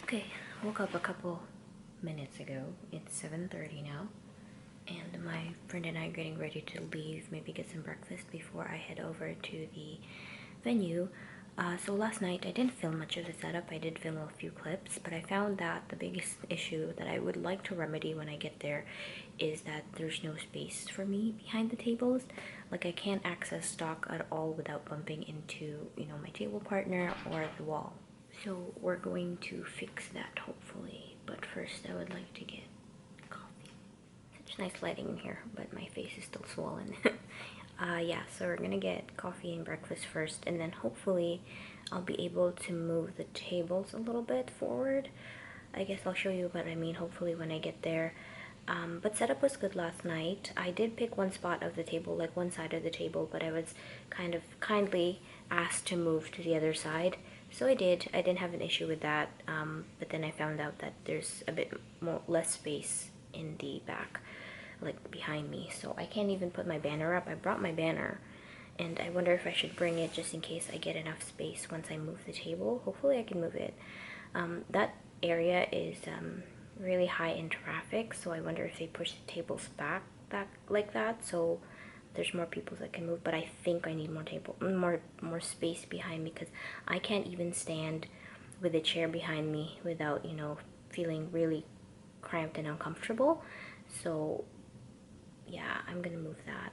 Okay, woke up a couple minutes ago. It's 7:30 now, and my friend and I are getting ready to leave, maybe get some breakfast before I head over to the venue. So last night I didn't film much of the setup. I did film a few clips, but I found that the biggest issue that I would like to remedy when I get there is that there's no space for me behind the tables. Like, I can't access stock at all without bumping into, my table partner or the wall. So we're going to fix that hopefully, but first I would like to get coffee. Such nice lighting in here, but my face is still swollen. Yeah, so we're gonna get coffee and breakfast first, and then hopefully I'll be able to move the tables a little bit forward. I guess I'll show you what I mean hopefully when I get there. But setup was good last night. I did pick one spot of the table, like one side of the table, but I was kind of kindly asked to move to the other side. So I did. I didn't have an issue with that. But then I found out that there's a bit less space in the back, like behind me. So I can't even put my banner up. I brought my banner, and I wonder if I should bring it just in case I get enough space once I move the table. Hopefully I can move it. That area is really high in traffic, so I wonder if they push the tables back like that, so there's more people that can move. But I think I need more space behind me, because I can't even stand with a chair behind me without feeling really cramped and uncomfortable. So yeah, I'm gonna move that.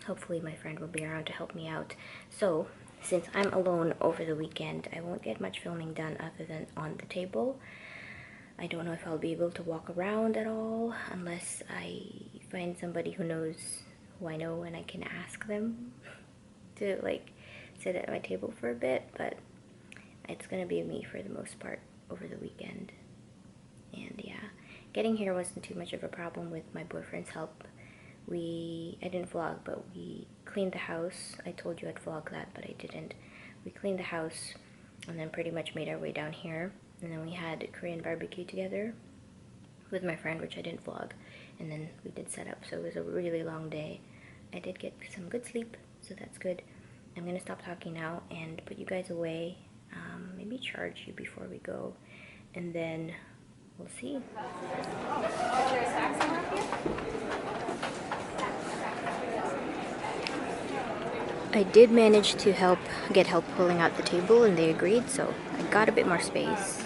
Hopefully my friend will be around to help me out. So since I'm alone over the weekend, I won't get much filming done other than on the table. I don't know if I'll be able to walk around at all unless I find somebody who knows who I know and I can ask them to like sit at my table for a bit, but it's gonna be me for the most part over the weekend. And yeah, getting here wasn't too much of a problem with my boyfriend's help. I didn't vlog, but we cleaned the house. I told you I'd vlog that, but I didn't. We cleaned the house and then pretty much made our way down here. And then we had Korean barbecue together with my friend, which I didn't vlog. And then we did set up, so it was a really long day. I did get some good sleep, so that's good. I'm gonna stop talking now and put you guys away. Maybe charge you before we go, and then we'll see. Is there a sax around here? I did manage to get help pulling out the table, and they agreed, so I got a bit more space.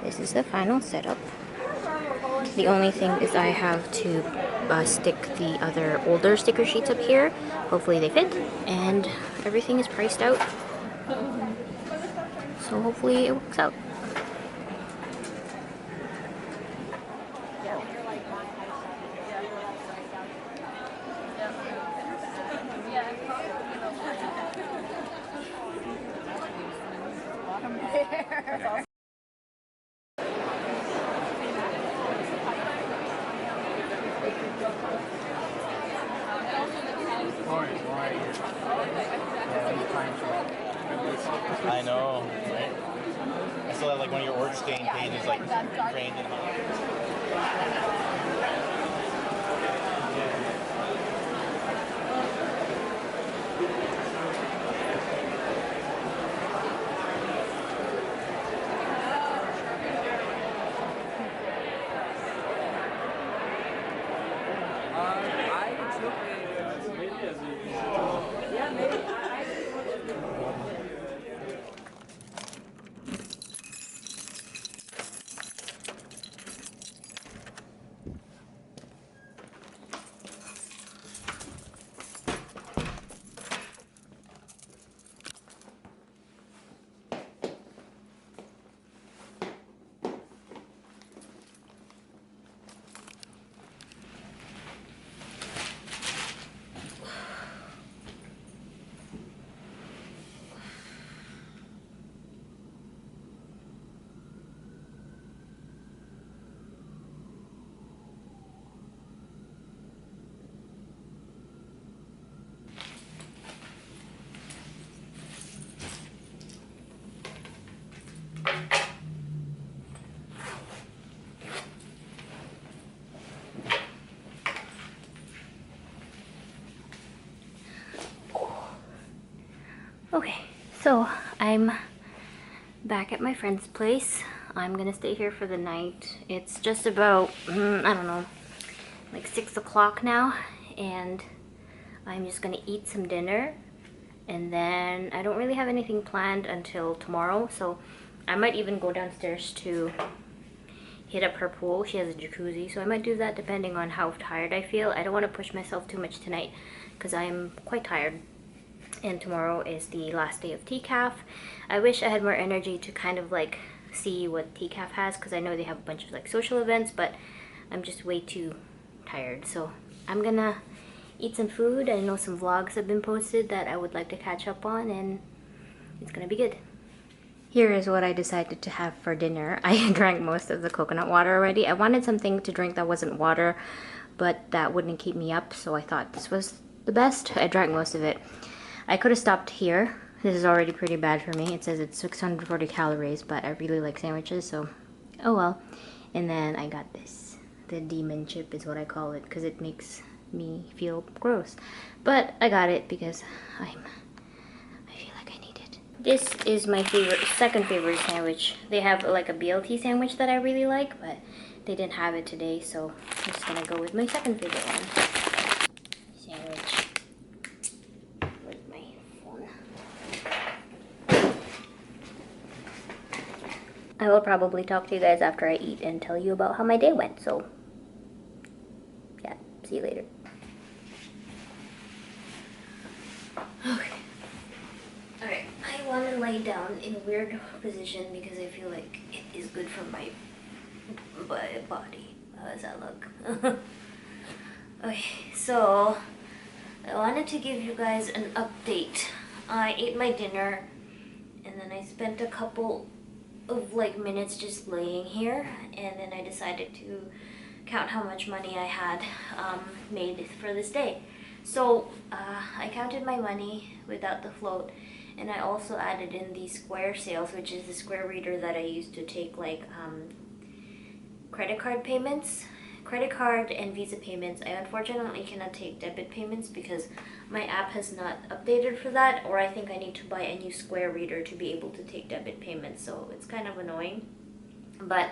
This is the final setup. The only thing is I have to stick the other older sticker sheets up here. Hopefully they fit, and everything is priced out. So hopefully it works out. I know, right? I saw that like one of your org stain pages like framed in Okay, so I'm back at my friend's place. I'm gonna stay here for the night. It's just about, I don't know, like 6 o'clock now, and I'm just gonna eat some dinner, and then I don't really have anything planned until tomorrow, so I might even go downstairs to hit up her pool. She has a jacuzzi, so I might do that depending on how tired I feel. I don't want to push myself too much tonight because I'm quite tired, and tomorrow is the last day of TCAF. I wish I had more energy to kind of like see what TCAF has, because I know they have a bunch of like social events, but I'm just way too tired. So I'm gonna eat some food. I know some vlogs have been posted that I would like to catch up on, and it's gonna be good. Here is what I decided to have for dinner. I drank most of the coconut water already. I wanted something to drink that wasn't water, but that wouldn't keep me up, so I thought this was the best. I drank most of it. I could have stopped here. This is already pretty bad for me. It says it's 640 calories, but I really like sandwiches, so oh well. And then I got this. The demon chip is what I call it, because it makes me feel gross. But I got it because I feel like I need it. This is my second favorite sandwich. They have like a BLT sandwich that I really like, but they didn't have it today, so I'm just gonna go with my second favorite one. Sandwich. Where's my phone? I will probably talk to you guys after I eat and tell you about how my day went, so yeah, see you later. Okay. Alright, I want to lay down in a weird position because I feel like it is good for my body. How does that look? Okay, so I wanted to give you guys an update. I ate my dinner and then I spent a couple of like minutes just laying here, and then I decided to count how much money I had made for this day. So I counted my money without the float, and I also added in the Square sales, which is the Square reader that I use to take like credit card payments. Credit card and Visa payments. I unfortunately cannot take debit payments because my app has not updated for that, or I think I need to buy a new Square reader to be able to take debit payments, so it's kind of annoying. But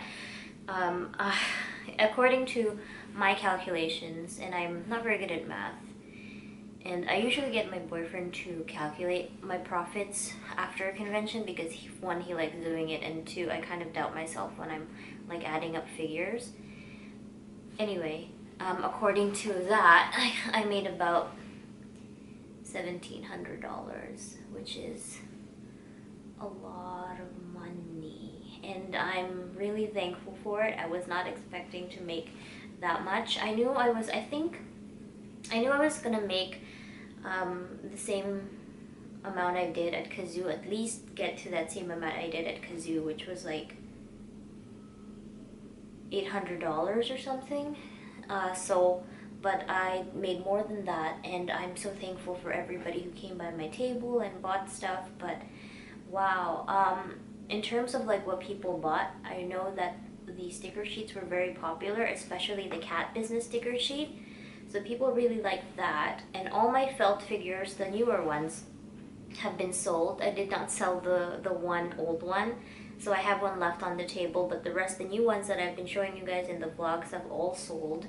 according to my calculations, and I'm not very good at math, and I usually get my boyfriend to calculate my profits after a convention because one, he likes doing it, and two, I kind of doubt myself when I'm like adding up figures. Anyway, according to that, I made about $1,700, which is a lot of money, and I'm really thankful for it. I was not expecting to make that much. I knew I was gonna make the same amount I did at Kazoo, at least get to that same amount I did at Kazoo, which was like $800 or something. But I made more than that, and I'm so thankful for everybody who came by my table and bought stuff. But wow, in terms of like what people bought, I know that the sticker sheets were very popular, especially the cat business sticker sheet. So people really liked that, and all my felt figures, the newer ones, have been sold. I did not sell the one old one, so I have one left on the table, but the rest, the new ones that I've been showing you guys in the vlogs, have all sold.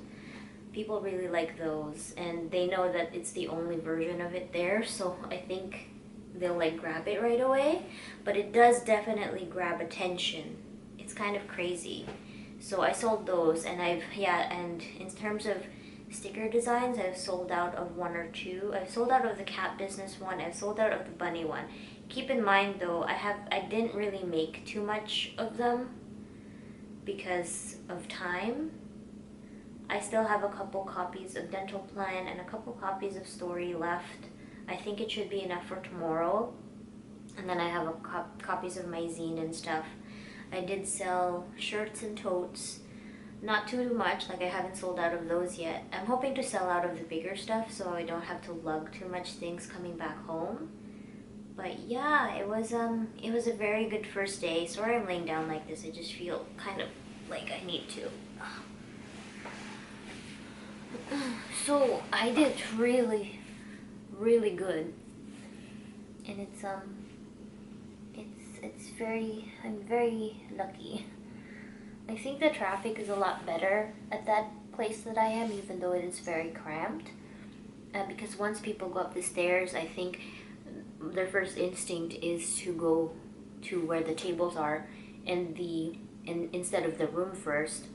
People really like those, and they know that it's the only version of it there, so I think they'll like grab it right away. But it does definitely grab attention. It's kind of crazy. So I sold those, and and in terms of sticker designs, I've sold out of one or two. I've sold out of the cat business one, I've sold out of the bunny one. Keep in mind though, I didn't really make too much of them because of time. I still have a couple copies of Dental Plan and a couple copies of Story left. I think it should be enough for tomorrow. And then I have a copies of my zine and stuff. I did sell shirts and totes. Not too much, like I haven't sold out of those yet. I'm hoping to sell out of the bigger stuff so I don't have to lug too much things coming back home. But yeah, it was a very good first day. Sorry I'm laying down like this. I just feel kind of like I need to. So I did really, really good, and I'm very lucky. I think the traffic is a lot better at that place that I am, even though it is very cramped. Because once people go up the stairs, I think their first instinct is to go to where the tables are instead of the room first.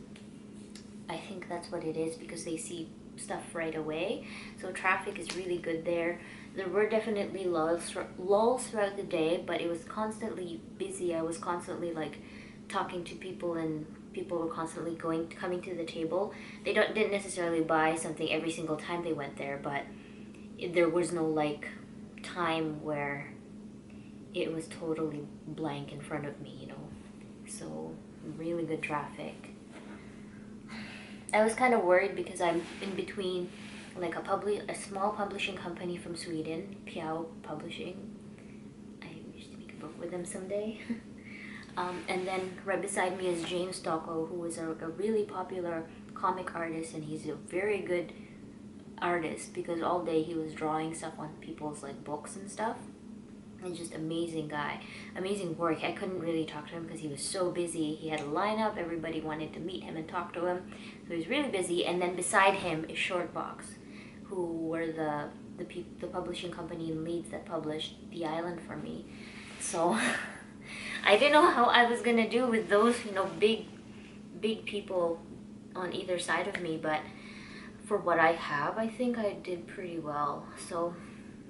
I think that's what it is, because they see stuff right away. So traffic is really good there. There were definitely lulls throughout the day, but it was constantly busy. I was constantly like talking to people, and people were constantly coming to the table. They didn't necessarily buy something every single time they went there, but there was no like time where it was totally blank in front of me, you know. So really good traffic. I was kind of worried because I'm in between like a small publishing company from Sweden, Piao Publishing. I wish to make a book with them someday. And then right beside me is James Stockwell, who is a really popular comic artist, and he's a very good artist because all day he was drawing stuff on people's like books and stuff. And just amazing guy, amazing work. I couldn't really talk to him because he was so busy. He had a lineup, everybody wanted to meet him and talk to him, so he was really busy. And then beside him is Shortbox, who were the publishing company in Leeds that published The Island for me. So I didn't know how I was gonna do with those, you know, big people on either side of me, but for what I have, I think I did pretty well. So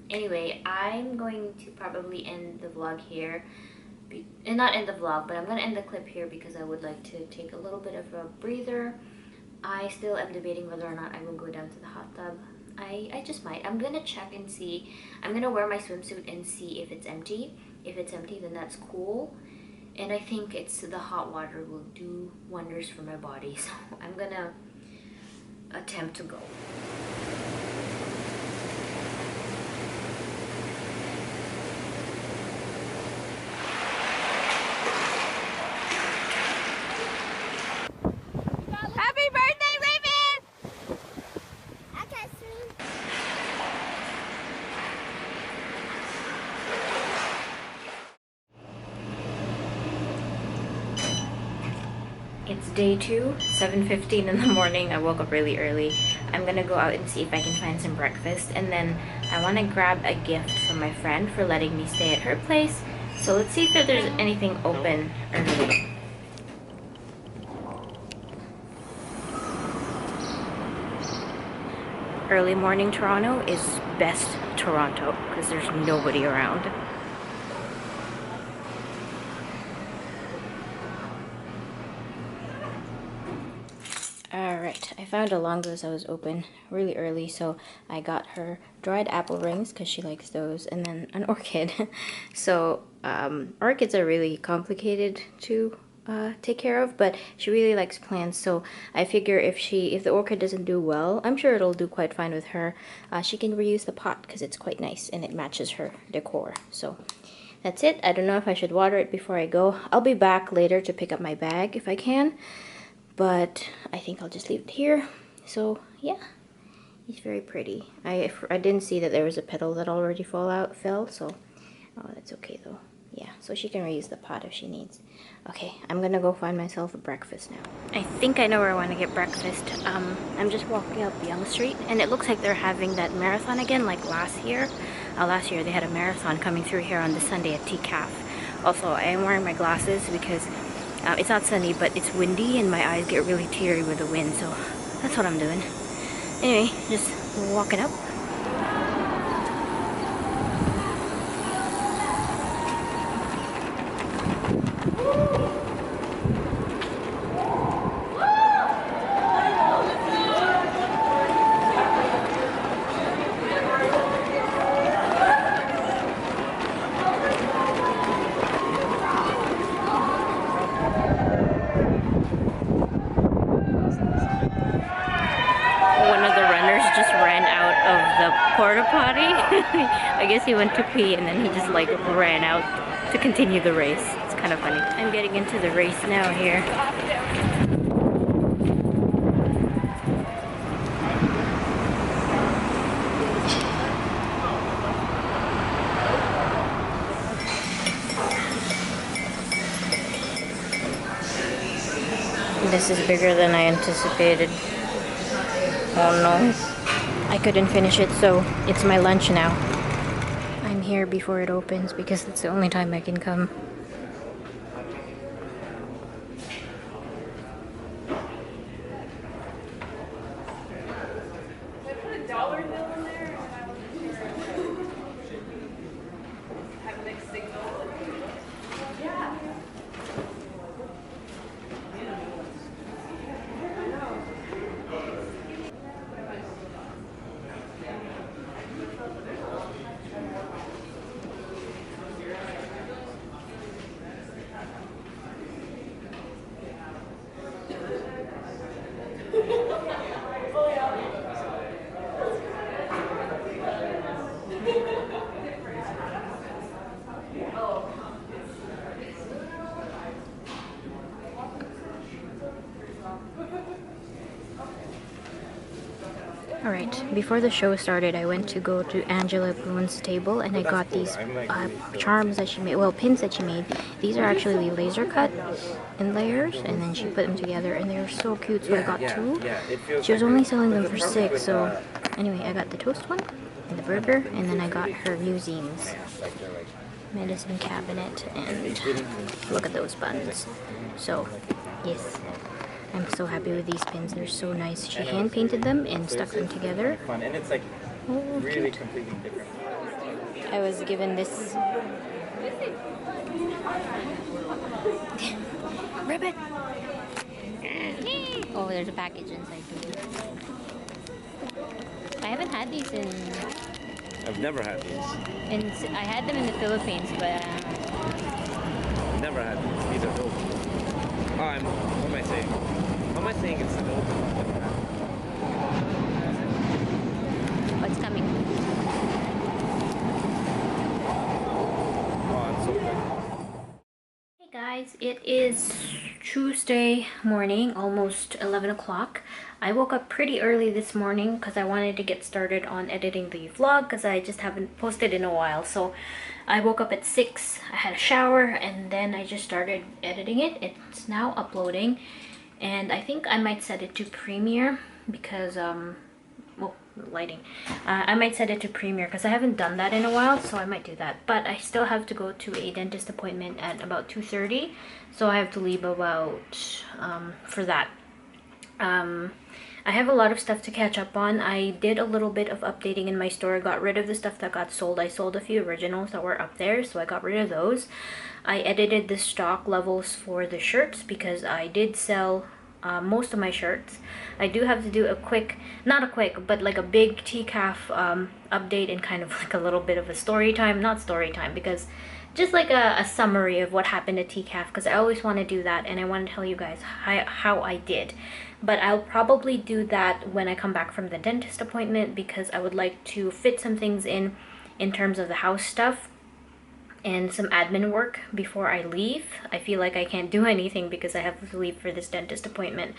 anyway, I'm going to probably end the vlog here. And not end the vlog, but I'm going to end the clip here because I would like to take a little bit of a breather. I still am debating whether or not I will go down to the hot tub. I just might. I'm going to check and see. I'm going to wear my swimsuit and see if it's empty. If it's empty, then that's cool. And I think the hot water will do wonders for my body. So I'm going to attempt to go. It's day 2, 7:15 in the morning. I woke up really early. I'm gonna go out and see if I can find some breakfast, and then I want to grab a gift from my friend for letting me stay at her place. So let's see if there's anything open early. Early morning Toronto is best Toronto because there's nobody around. Alright, I found a Longo's that was open really early, so I got her dried apple rings because she likes those, and then an orchid. So orchids are really complicated to take care of, but she really likes plants, so I figure if the orchid doesn't do well, I'm sure it'll do quite fine with her. She can reuse the pot because it's quite nice and it matches her decor. So that's it. I don't know if I should water it before I go. I'll be back later to pick up my bag if I can, but I think I'll just leave it here. So yeah, he's very pretty. I didn't see that there was a petal that already fell, so oh, that's okay though. Yeah, so she can reuse the pot if she needs. Okay, I'm gonna go find myself a breakfast now. I think I know where I want to get breakfast. I'm just walking up Yonge Street, and it looks like they're having that marathon again like last year. Last year they had a marathon coming through here on the Sunday at TCAF. Also, I am wearing my glasses because it's not sunny, but it's windy and my eyes get really teary with the wind, so that's what I'm doing. Anyway, just walking up. Porta potty. I guess he went to pee and then he just like ran out to continue the race. It's kind of funny. I'm getting into the race now here. This is bigger than I anticipated. Oh no. I couldn't finish it, so it's my lunch now. I'm here before it opens because it's the only time I can come. Alright, before the show started, I went to go to Angela Boone's table and I got these charms that she made, well, pins that she made. These are actually laser cut in layers, and then she put them together and they were so cute, so I got two. She was only selling them for $6, so anyway, I got the toast one and the burger, and then I got her museums medicine cabinet, and look at those buns. So, yes. I'm so happy with these pins. They're so nice. She hand painted them and stuck them together. And it's like really completely different. I was given this ribbon. Oh, there's a package inside too. I haven't had these in. I've never had these. I had them in the Philippines, but I've never had these. These are dope. What am I saying? What am I saying? It's dope. what's coming? Oh, it's so good. Hey guys, it is Tuesday morning, almost 11 o'clock. I woke up pretty early this morning because I wanted to get started on editing the vlog because I just haven't posted in a while. So I woke up at 6, I had a shower, and then I just started editing it. It's now uploading, and I think I might set it to Premiere because, well, lighting. I might set it to Premiere because I haven't done that in a while, so I might do that. But I still have to go to a dentist appointment at about 2:30, so I have to leave about, for that. I have a lot of stuff to catch up on. I did a little bit of updating in my store. I got rid of the stuff that got sold. I sold a few originals that were up there, so I got rid of those. I edited the stock levels for the shirts because I did sell most of my shirts. I do have to do a quick, not a quick, but like a big TCAF update and kind of like a little bit of a story time. Not story time, because just like a summary of what happened at TCAF, because I always want to do that and I want to tell you guys how I did. But I'll probably do that when I come back from the dentist appointment because I would like to fit some things in terms of the house stuff and some admin work before I leave. I feel like I can't do anything because I have to leave for this dentist appointment.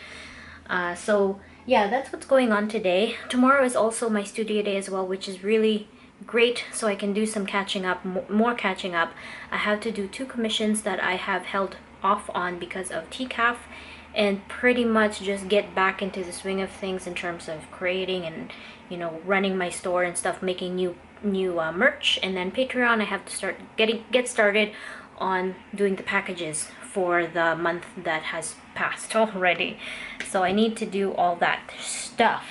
So yeah, that's what's going on today. Tomorrow is also my studio day as well, which is really great, so I can do some catching up, more catching up. I have to do 2 commissions that I have held off on because of TCAF, and pretty much just get back into the swing of things in terms of creating and, you know, running my store and stuff, making new merch. And then Patreon, I have to get started on doing the packages for the month that has passed already. So I need to do all that stuff.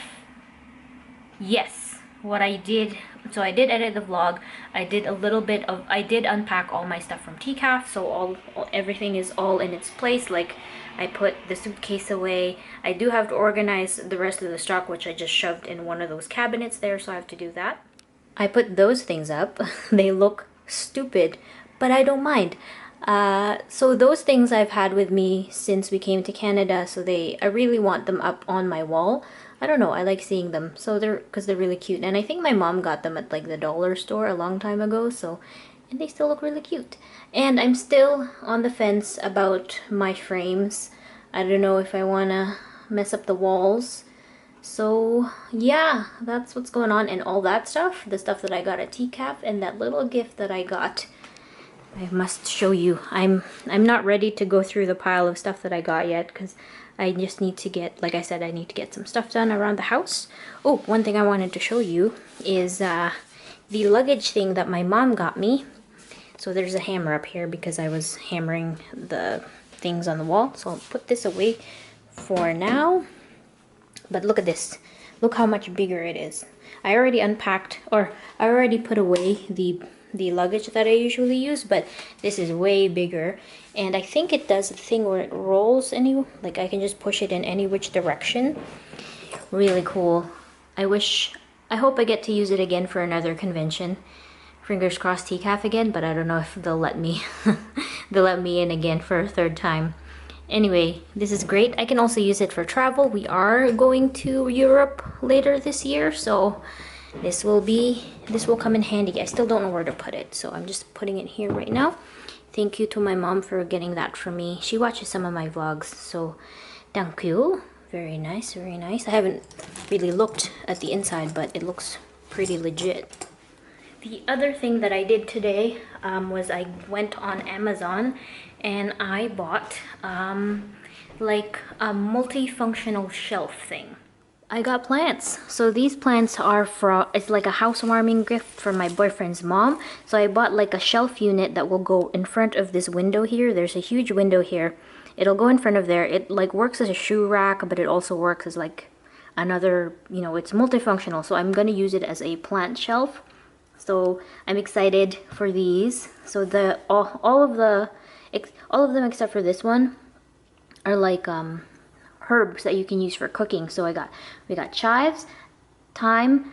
Yes, what I did, so I did edit the vlog. I did a little bit of, I did unpack all my stuff from TCAF, so everything is all in its place. Like, I put the suitcase away. I do have to organize the rest of the stock, which I just shoved in one of those cabinets there, so I have to do that. I put those things up. They look stupid, but I don't mind. So those things I've had with me since we came to Canada, so I really want them up on my wall. I don't know, I like seeing them, so because they're really cute. And I think my mom got them at like the dollar store a long time ago, so, and they still look really cute. And I'm still on the fence about my frames. I don't know if I want to mess up the walls. So yeah, that's what's going on, and all that stuff, the stuff that I got at TCAF, and that little gift that I got I must show you. I'm not ready to go through the pile of stuff that I got yet because I just need to get, like I said, I need to get some stuff done around the house. Oh, one thing I wanted to show you is the luggage thing that my mom got me. So there's a hammer up here because I was hammering the things on the wall. So I'll put this away for now. But look at this. Look how much bigger it is. I already unpacked, or I already put away the luggage that I usually use, but this is way bigger. And I think it does a thing where it rolls like I can just push it in any which direction. Really cool. I hope I get to use it again for another convention. Fingers crossed TCAF again, but I don't know if they'll let me they'll let me in again for a third time. Anyway, this is great. I can also use it for travel. We are going to Europe later this year, so this will come in handy. I still don't know where to put it, so I'm just putting it here right now. Thank you to my mom for getting that for me. She watches some of my vlogs, so thank you. Very nice, very nice. I haven't really looked at the inside, but it looks pretty legit. The other thing that I did today was I went on Amazon and I bought like a multifunctional shelf thing. I got plants. So these plants are it's like a housewarming gift from my boyfriend's mom. So I bought like a shelf unit that will go in front of this window here. There's a huge window here. It'll go in front of there. It like works as a shoe rack, but it also works as like another, it's multifunctional. So I'm gonna use it as a plant shelf. So I'm excited for these. So all of them except for this one are like herbs that you can use for cooking. So we got chives, thyme,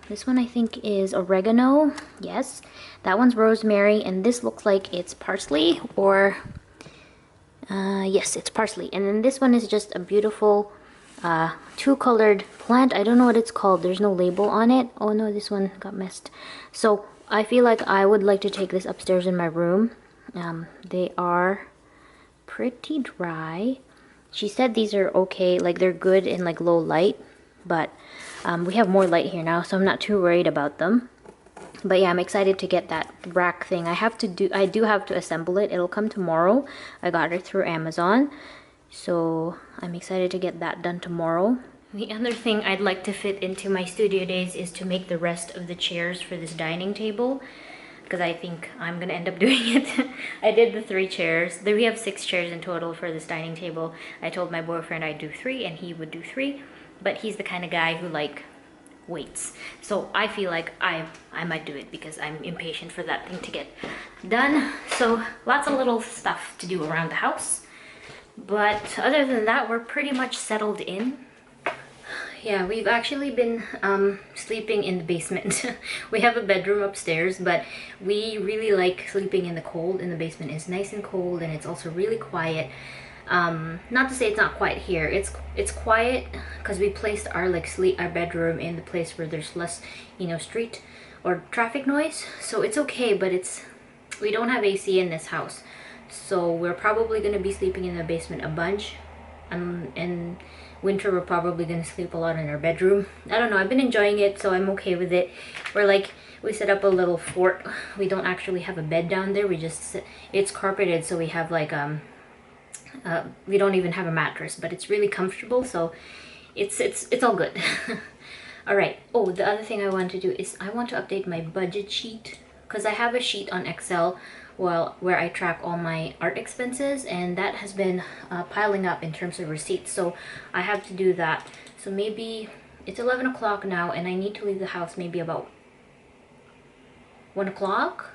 this one I think is oregano. Yes, that one's rosemary, and this looks like it's parsley, or yes, it's parsley. And then this one is just a beautiful two-colored plant. I don't know what it's called. There's no label on it. Oh no, this one got messed. So I feel like I would like to take this upstairs in my room. They are pretty dry. She said these are okay, like they're good in like low light, but we have more light here now, so I'm not too worried about them. But yeah, I'm excited to get that rack thing. I do have to assemble it. It'll come tomorrow. I got it through Amazon. So I'm excited to get that done tomorrow. The other thing I'd like to fit into my studio days is to make the rest of the chairs for this dining table, because I think I'm gonna end up doing it. I did the 3 chairs. We have 6 chairs in total for this dining table. I told my boyfriend I'd do 3 and he would do 3, but he's the kind of guy who like waits. So I feel like I might do it because I'm impatient for that thing to get done. So lots of little stuff to do around the house. But other than that, we're pretty much settled in. Yeah, we've actually been sleeping in the basement. We have a bedroom upstairs, but we really like sleeping in the cold in the basement. It's nice and cold, and it's also really quiet. Not to say it's not quiet here. It's quiet because we placed our bedroom in the place where there's less, street or traffic noise. So it's okay, but we don't have AC in this house. So we're probably going to be sleeping in the basement a bunch. And winter we're probably going to sleep a lot in our bedroom. I don't know, I've been enjoying it, so I'm okay with it. We set up a little fort. We don't actually have a bed down there. It's carpeted, so we have we don't even have a mattress, but it's really comfortable, so it's all good. All right. Oh, the other thing I want to do is I want to update my budget sheet, because I have a sheet on Excel where I track all my art expenses, and that has been piling up in terms of receipts, so I have to do that. So maybe it's 11 o'clock now, and I need to leave the house maybe about 1 o'clock,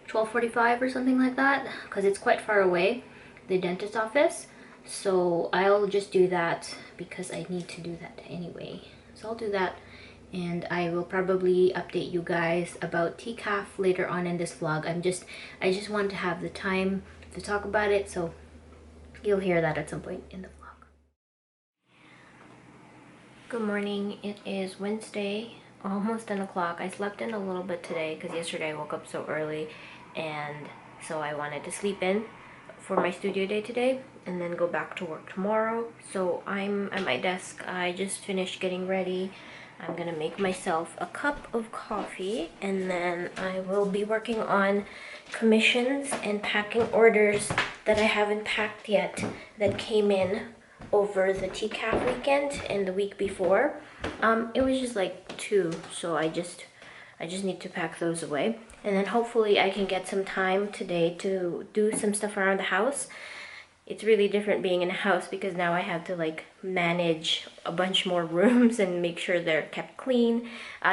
12:45 or something like that, because it's quite far away, the dentist office. So I'll just do that because I need to do that anyway. So I'll do that, and I will probably update you guys about TCAF later on in this vlog. I just want to have the time to talk about it, so you'll hear that at some point in the vlog. Good morning. It is Wednesday, almost 10 o'clock. I slept in a little bit today because yesterday I woke up so early, and so I wanted to sleep in for my studio day today and then go back to work tomorrow. So I'm at my desk. I just finished getting ready. I'm gonna make myself a cup of coffee, and then I will be working on commissions and packing orders that I haven't packed yet that came in over the TCAF weekend and the week before. It was just like 2, so I just need to pack those away, and then hopefully I can get some time today to do some stuff around the house. It's really different being in a house because now I have to like manage a bunch more rooms and make sure they're kept clean.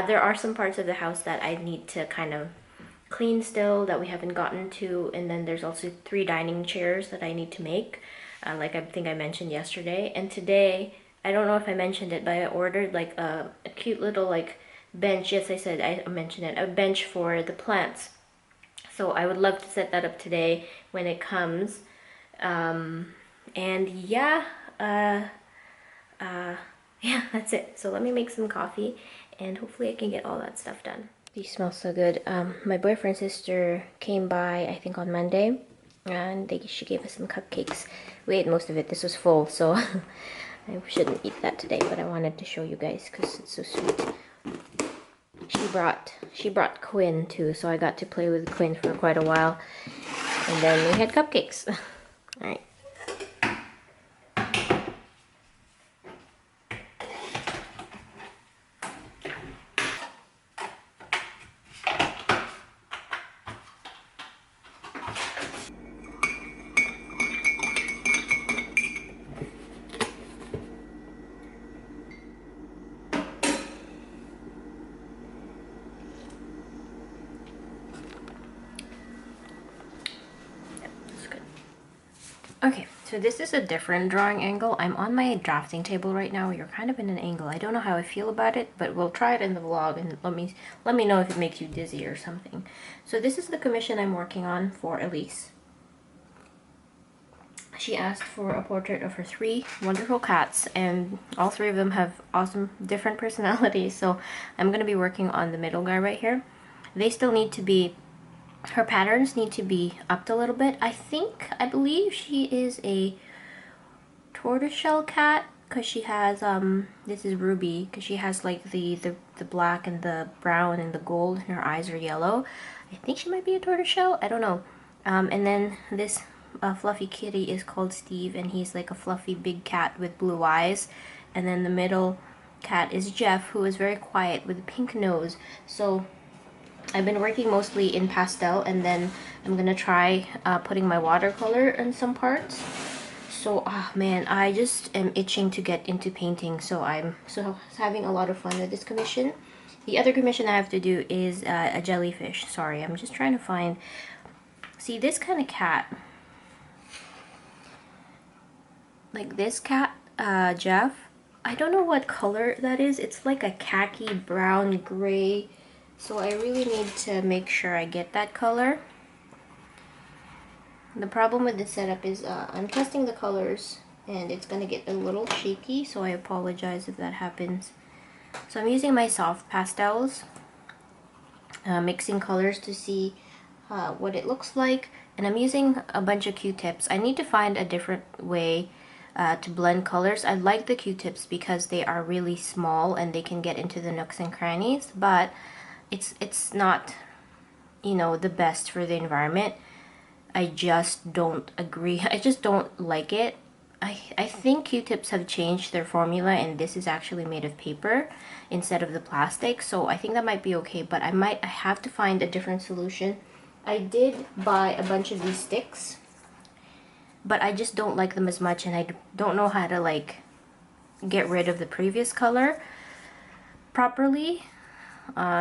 There are some parts of the house that I need to kind of clean still that we haven't gotten to, and then there's also 3 dining chairs that I need to make, like I think I mentioned yesterday. And today, I don't know if I mentioned it, but I ordered like a cute little like bench. Yes, I said I mentioned it, a bench for the plants. So I would love to set that up today when it comes. And yeah, yeah, that's it. So let me make some coffee, and hopefully I can get all that stuff done. These smell so good. My boyfriend's sister came by, I think on Monday, and she gave us some cupcakes. We ate most of it. This was full, so I shouldn't eat that today, but I wanted to show you guys because it's so sweet. She brought Quinn too, so I got to play with Quinn for quite a while, and then we had cupcakes. All right. Okay, so this is a different drawing angle. I'm on my drafting table right now. You're kind of in an angle. I don't know how I feel about it, but we'll try it in the vlog, and let me know if it makes you dizzy or something. So this is the commission I'm working on for Elise. She asked for a portrait of her 3 wonderful cats, and all 3 of them have awesome different personalities. So I'm going to be working on the middle guy right here. They still need to be, her patterns need to be upped a little bit. I believe she is a tortoiseshell cat, because she has, this is Ruby, because she has like the black and the brown and the gold, and her eyes are yellow. I think she might be a tortoiseshell, I don't know. And then this fluffy kitty is called Steve, and he's like a fluffy big cat with blue eyes. And then the middle cat is Jeff, who is very quiet with a pink nose. So I've been working mostly in pastel, and then I'm gonna try putting my watercolor in some parts. So, man, I just am itching to get into painting, so I'm having a lot of fun with this commission. The other commission I have to do is a jellyfish. Sorry, I'm just trying to find... See, this kind of cat, like this cat, Jeff, I don't know what color that is. It's like a khaki brown gray. So I really need to make sure I get that color. The problem with this setup is I'm testing the colors, and it's gonna get a little shaky, so I apologize if that happens. So I'm using my soft pastels, mixing colors to see what it looks like, and I'm using a bunch of Q-tips. I need to find a different way to blend colors. I like the Q-tips because they are really small and they can get into the nooks and crannies, but it's not, you know, the best for the environment. I just don't agree. I just don't like it. I think Q-tips have changed their formula, and this is actually made of paper instead of the plastic, so I think that might be okay, but I have to find a different solution. I did buy a bunch of these sticks, but I just don't like them as much, and I don't know how to like get rid of the previous color properly.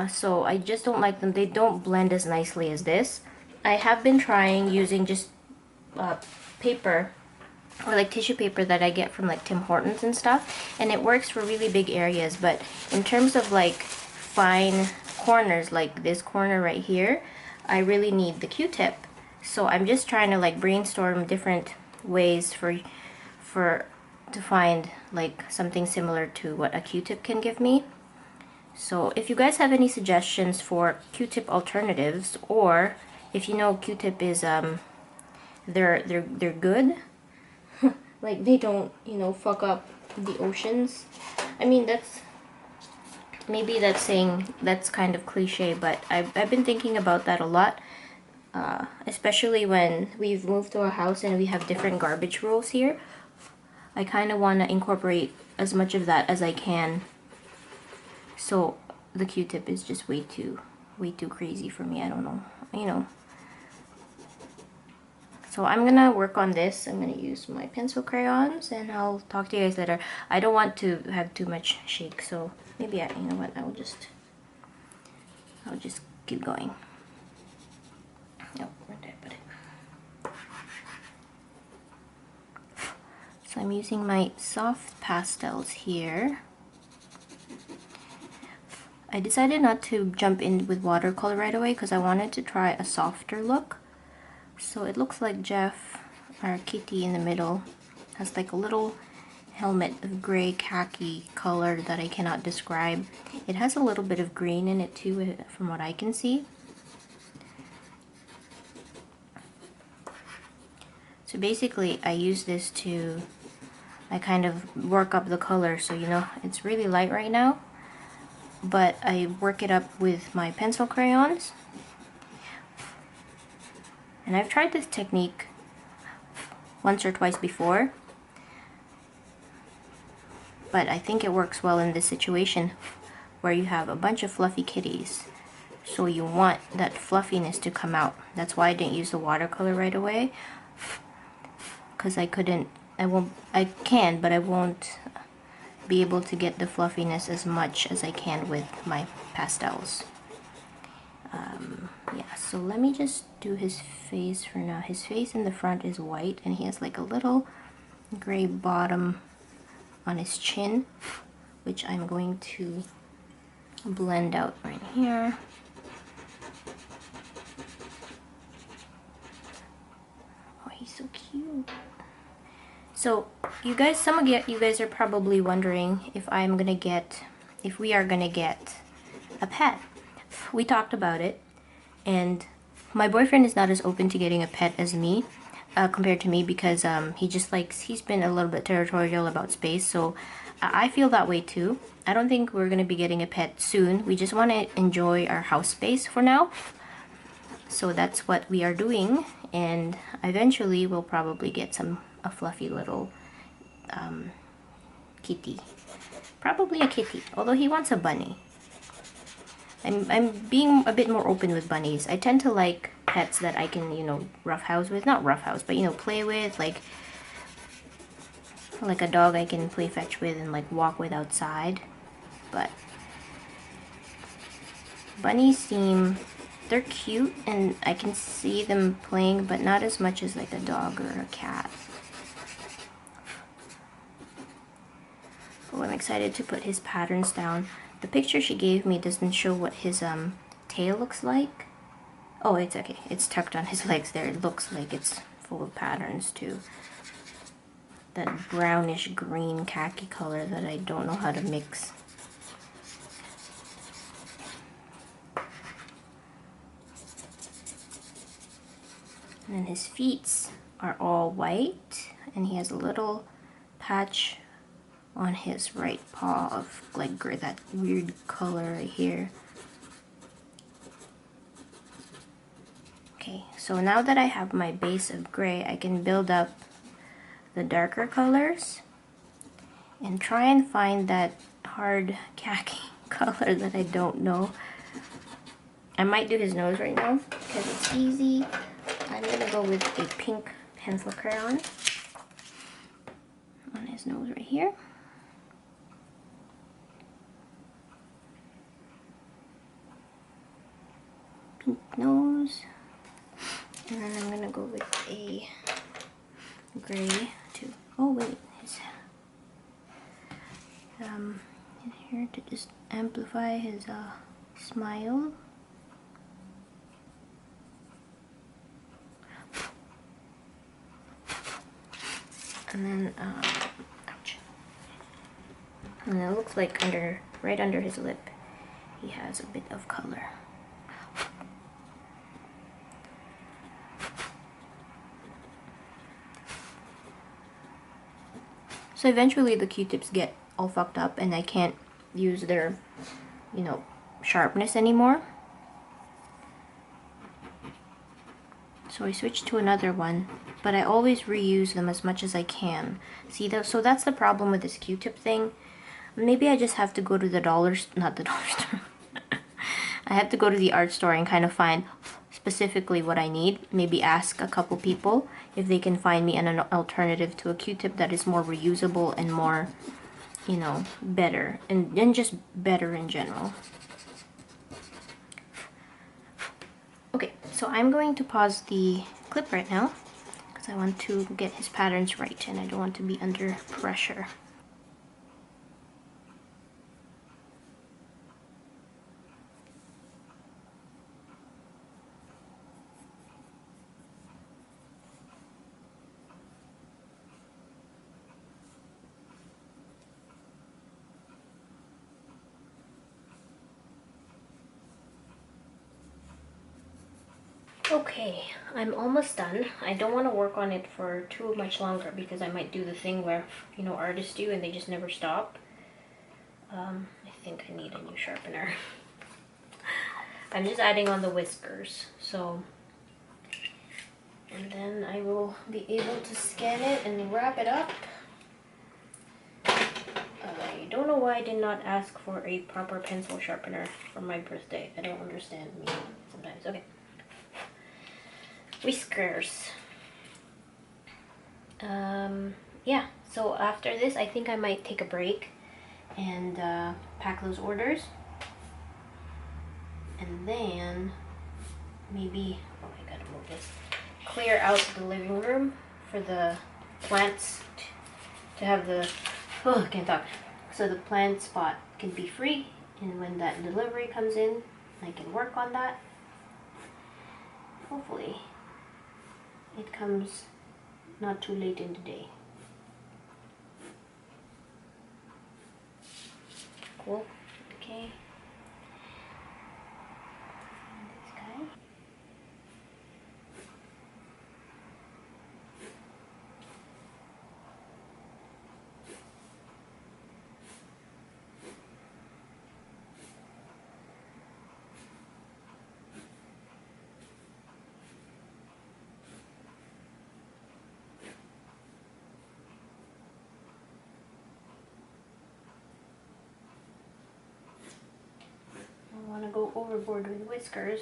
So I just don't like them. They don't blend as nicely as this. I have been trying using just paper, or like tissue paper that I get from like Tim Hortons and stuff, and it works for really big areas, but in terms of like fine corners, like this corner right here, I really need the Q-tip. So I'm just trying to like brainstorm different ways to find like something similar to what a Q-tip can give me. So if you guys have any suggestions for Q-tip alternatives, or if you know Q-tip is they're good, like they don't, you know, fuck up the oceans. I mean, maybe that's kind of cliche, but I've been thinking about that a lot. Especially when we've moved to a house and we have different garbage rolls here. I kind of want to incorporate as much of that as I can. So the Q-tip is just way too crazy for me. I don't know, you know. So I'm gonna work on this. I'm gonna use my pencil crayons and I'll talk to you guys later. I don't want to have too much shake, so maybe you know what, I'll just keep going. Oh, where did I put it? So I'm using my soft pastels here. I decided not to jump in with watercolor right away because I wanted to try a softer look. So it looks like Jeff, our kitty in the middle, has like a little helmet of gray khaki color that I cannot describe. It has a little bit of green in it too, from what I can see. So basically I use this to, I kind of work up the color, so you know it's really light right now, but I work it up with my pencil crayons. And I've tried this technique once or twice before, but I think it works well in this situation where you have a bunch of fluffy kitties. So you want that fluffiness to come out. That's why I didn't use the watercolor right away, because I can, but I won't be able to get the fluffiness as much as I can with my pastels. Yeah, so let me just do his face for now. His face in the front is white and he has like a little gray bottom on his chin, which I'm going to blend out right here. Oh, he's so cute. So you guys, you guys are probably wondering if we are gonna get a pet. We talked about it, and my boyfriend is not as open to getting a pet as me, compared to me, because he's been a little bit territorial about space, so I feel that way too. I don't think we're gonna be getting a pet soon. We just want to enjoy our house space for now. So that's what we are doing, and eventually we'll probably get a fluffy little kitty. Probably a kitty, although he wants a bunny. I'm being a bit more open with bunnies. I tend to like pets that I can, you know, roughhouse with. Not roughhouse, but, you know, play with. Like a dog I can play fetch with and, like, walk with outside. But bunnies they're cute and I can see them playing, but not as much as, like, a dog or a cat. Oh, I'm excited to put his patterns down. The picture she gave me doesn't show what his tail looks like. Oh, it's okay. It's tucked on his legs there. It looks like it's full of patterns too. That brownish green khaki color that I don't know how to mix. And then his feet are all white, and he has a little patch on his right paw of like that weird color right here. Okay, so now that I have my base of gray, I can build up the darker colors and try and find that hard khaki color that I don't know. I might do his nose right now because it's easy. I'm gonna go with a pink pencil crayon on his nose right here. Pink nose. And then I'm gonna go with a gray too. Oh wait, his in here to just amplify his smile. And then ouch. And it looks like right under his lip he has a bit of color. So eventually the Q-tips get all fucked up and I can't use their you know, sharpness anymore. So I switched to another one, but I always reuse them as much as I can. See that? So that's the problem with this Q-tip thing. Maybe I just have to go to the not the dollar store. I have to go to the art store and kind of find specifically what I need. Maybe ask a couple people if they can find me an alternative to a Q-tip that is more reusable and more, you know, better, and just better in general. Okay, so I'm going to pause the clip right now because I want to get his patterns right and I don't want to be under pressure. Okay, I'm almost done. I don't want to work on it for too much longer because I might do the thing where, you know, artists do and they just never stop. I think I need a new sharpener. I'm just adding on the whiskers, so, and then I will be able to scan it and wrap it up. I don't know why I did not ask for a proper pencil sharpener for my birthday. I don't understand me sometimes. Okay. Whiskers. Yeah, so after this, I think I might take a break and pack those orders. And then maybe, oh, I gotta move this, clear out the living room for the plants to have the, oh, I can't talk. So the plant spot can be free, and when that delivery comes in, I can work on that. Hopefully it comes not too late in the day. Cool. Okay. This guy. I want to go overboard with whiskers.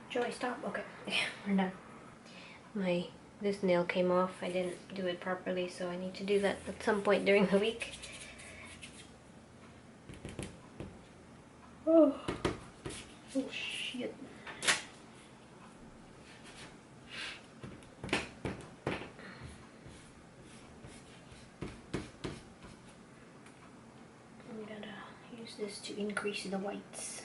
Joy, stop. Okay, we're done. This nail came off. I didn't do it properly, so I need to do that at some point during the week. Oh, oh shit. I'm gonna use this to increase the whites.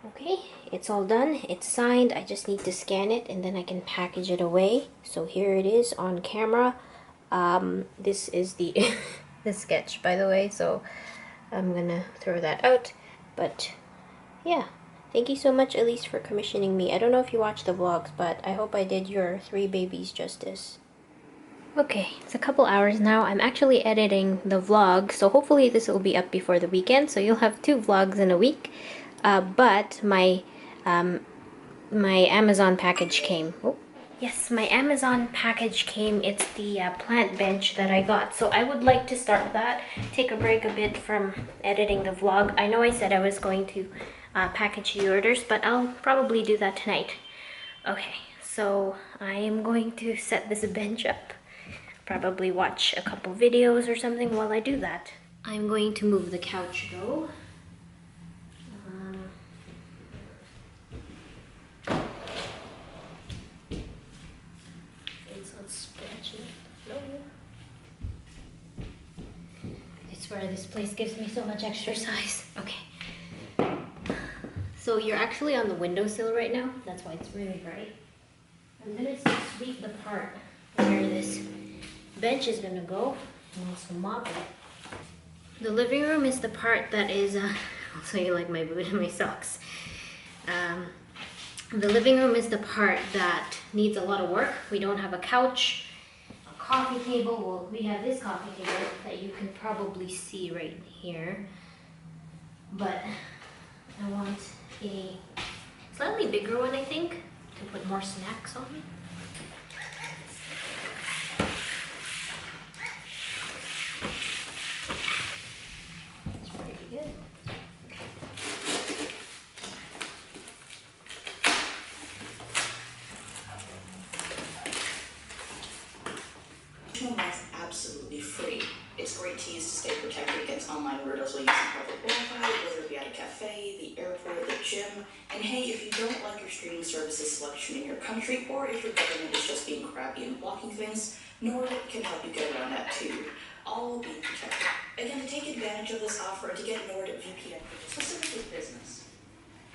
Okay, it's all done. It's signed. I just need to scan it and then I can package it away. So here it is on camera. This is the the sketch, by the way, so I'm gonna throw that out. But yeah, Thank you so much, Elise, for commissioning me. I don't know if you watched the vlogs, but I hope I did your 3 babies justice. Okay, it's a couple hours now. I'm actually editing the vlog, so hopefully this will be up before the weekend, so you'll have 2 vlogs in a week. But my Amazon package came. Oh, yes, my Amazon package came. It's the plant bench that I got. So I would like to start that, take a break a bit from editing the vlog. I know I said I was going to package the orders, but I'll probably do that tonight. Okay, so I am going to set this bench up. Probably watch a couple videos or something while I do that. I'm going to move the couch though. It's where this place gives me so much exercise. Okay. So you're actually on the windowsill right now. That's why it's really bright. I'm gonna sweep the part where this bench is gonna go and also mop it. The living room is the part that is, so you like my boot and my socks. The living room is the part that needs a lot of work. We don't have a couch, a coffee table. Well, we have this coffee table that you can probably see right here. But I want a slightly bigger one, I think, to put more snacks on. It's pretty good. That's absolutely free. It's great to use to stay protected against online weirdos while using public Wi-Fi, whether it be at a cafe, the airport, the gym. And hey, if you don't like your streaming services selection in your country, or if your government is just being crappy and blocking things, Nord can help you get around that too. All will be protected. Again, to take advantage of this offer and to get Nord VPN specifically business.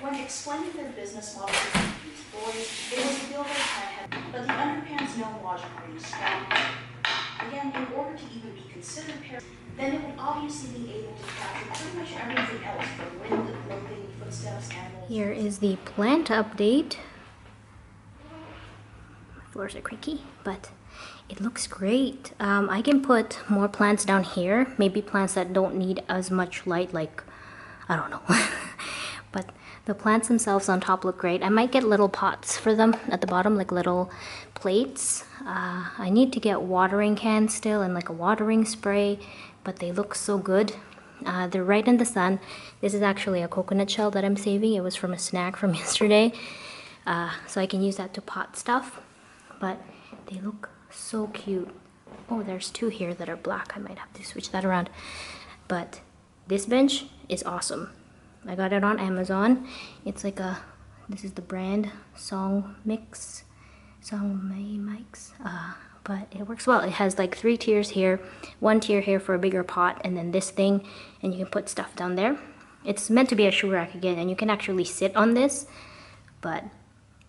When explaining their business model to these boys, it was revealed that had, but the underpants no logic rings strong. Again, in order to even be considered then it would obviously be able to capture pretty much everything else from wind, clothing, footsteps, animals. Here is the plant update. My floors are creaky, but it looks great. I can put more plants down here, maybe plants that don't need as much light, like, I don't know. But the plants themselves on top look great. I might get little pots for them at the bottom, like little plates. I need to get watering cans still and like a watering spray, but they look so good. They're right in the sun. This is actually a coconut shell that I'm saving. It was from a snack from yesterday. So I can use that to pot stuff. But they look so cute. Oh, there's 2 here that are black. I might have to switch that around. But this bench is awesome. I got it on Amazon. It's like a, this is the brand, Song Mix, but it works well. It has like 3 tiers here, 1 tier here for a bigger pot, and then this thing, and you can put stuff down there. It's meant to be a shoe rack again, and you can actually sit on this, but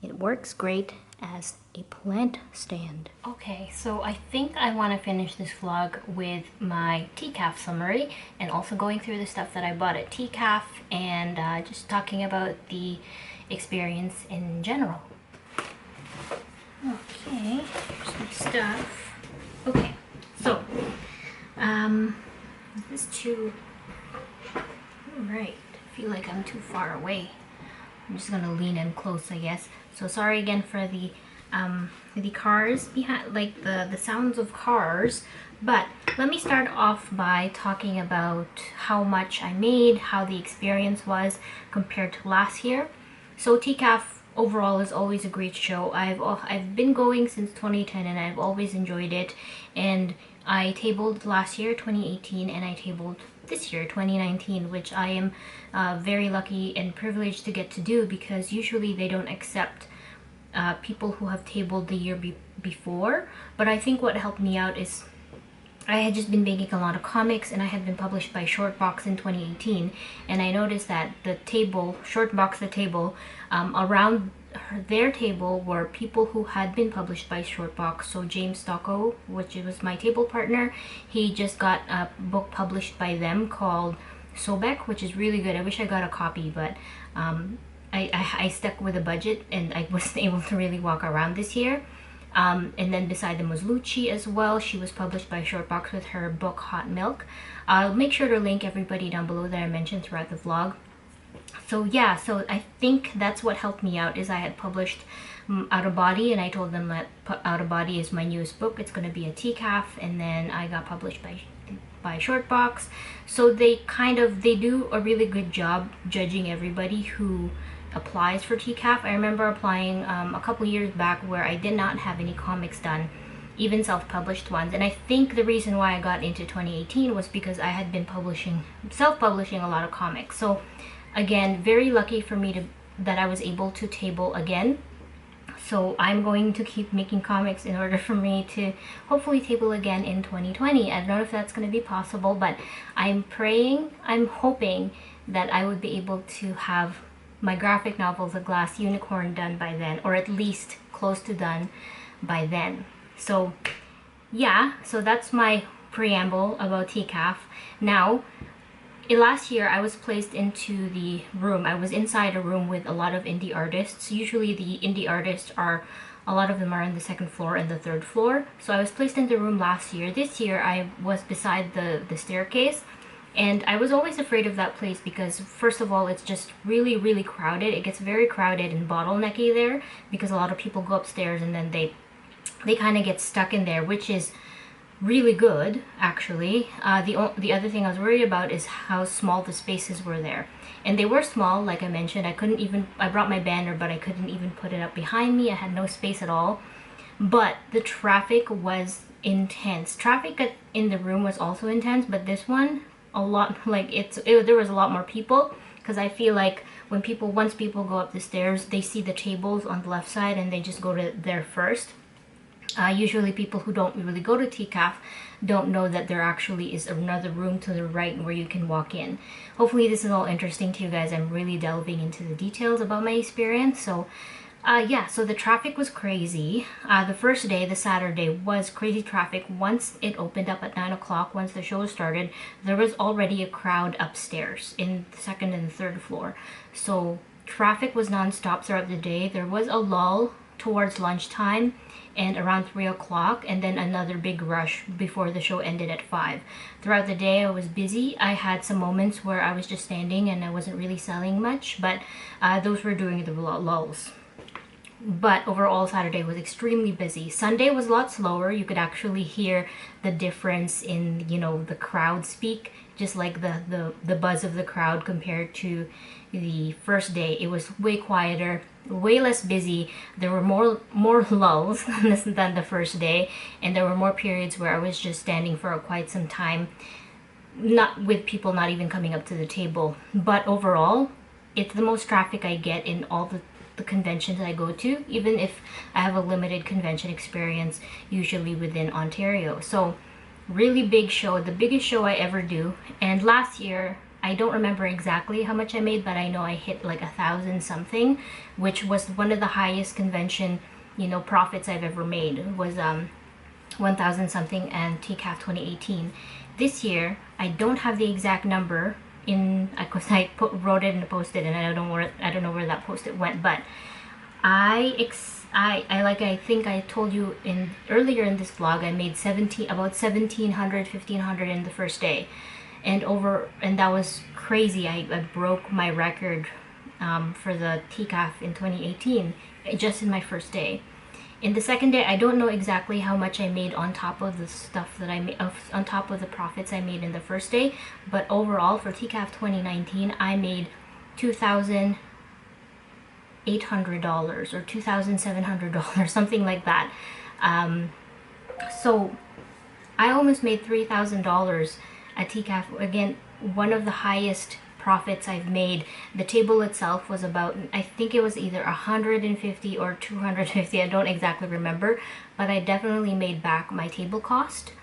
it works great as a plant stand. Okay, so I think I want to finish this vlog with my TCAF summary and also going through the stuff that I bought at TCAF and just talking about the experience in general. Okay, here's my stuff. Okay, so this is too, alright, I feel like I'm too far away. I'm just gonna lean in close, I guess. So sorry again for the cars behind, like the sounds of cars. But let me start off by talking about how much I made, how the experience was compared to last year. So TCAF overall is always a great show. I've been going since 2010 and I've always enjoyed it. And I tabled last year, 2018, and I tabled this year, 2019, which I am very lucky and privileged to get to do, because usually they don't accept people who have tabled the year before. But I think what helped me out is I had just been making a lot of comics, and I had been published by Shortbox in 2018, and I noticed that the table, Shortbox the table, around their table were people who had been published by Shortbox. So James Stocco, which was my table partner, he just got a book published by them called Sobek, which is really good. I wish I got a copy, but I stuck with a budget, and I wasn't able to really walk around this year. And then beside them was Lucci as well. She was published by Shortbox with her book Hot Milk. I'll make sure to link everybody down below that I mentioned throughout the vlog. So yeah, so I think that's what helped me out, is I had published Out of Body, and I told them that Out of Body is my newest book. It's going to be a TCAF, and then I got published by Shortbox. So they do a really good job judging everybody who applies for TCAF. I remember applying a couple years back where I did not have any comics done, even self-published ones, and I think the reason why I got into 2018 was because I had been self-publishing a lot of comics. So again, very lucky for me that I was able to table again. So I'm going to keep making comics in order for me to hopefully table again in 2020. I don't know if that's going to be possible, but I'm hoping that I would be able to have my graphic novel, The Glass Unicorn, done by then, or at least close to done by then. So yeah, so that's my preamble about TCAF. Now, last year I was placed into the room. I was inside a room with a lot of indie artists. Usually the indie artists a lot of them are on the second floor and the third floor. So I was placed in the room last year. This year I was beside the staircase. And I was always afraid of that place because, first of all, it's just really, really crowded. It gets very crowded and bottlenecky there because a lot of people go upstairs and then they kind of get stuck in there, which is really good, actually. The other thing I was worried about is how small the spaces were there. And they were small, like I mentioned. I brought my banner, but I couldn't even put it up behind me. I had no space at all. But the traffic was intense. Traffic in the room was also intense, but this one, a lot, like there was a lot more people, because I feel like once people go up the stairs, they see the tables on the left side and they just go to there first. Usually people who don't really go to TCAF don't know that there actually is another room to the right where you can walk in. Hopefully this is all interesting to you guys. I'm really delving into the details about my experience. So yeah, so the traffic was crazy. The first day, the Saturday, was crazy traffic. Once it opened up at 9 o'clock, once the show started, there was already a crowd upstairs in the second and third floor. So traffic was non-stop throughout the day. There was a lull towards lunchtime and around 3 o'clock, and then another big rush before the show ended at 5. Throughout the day I was busy. I had some moments where I was just standing and I wasn't really selling much, but those were during the lulls. But overall, Saturday was extremely busy. Sunday was a lot slower. You could actually hear the difference in, the crowd speak, just like the buzz of the crowd compared to the first day. It was way quieter, way less busy. There were more lulls than the first day, and there were more periods where I was just standing for quite some time, not with people not even coming up to the table. But overall, it's the most traffic I get in all the conventions I go to, even if I have a limited convention experience, usually within Ontario. So really big show, the biggest show I ever do. And last year, I don't remember exactly how much I made, but I know I hit like 1,000 something, which was one of the highest convention, profits I've ever made. It was 1,000 something and TCAF 2018. This year, I don't have the exact number because I wrote it and posted it, and I don't know where that post-it went, but I think I told you earlier in this vlog, I made about 1,700, 1,500 in the first day, and that was crazy. I broke my record for the TCAF in 2018 just in my first day. In the second day, I don't know exactly how much I made on top of the stuff that I made, on top of the profits I made in the first day, but overall for TCAF 2019, I made $2,800 or $2,700, something like that. So I almost made $3,000 at TCAF. Again, one of the highest profits I've made. The table itself was about, I think it was either 150 or 250, I don't exactly remember, but I definitely made back my table cost.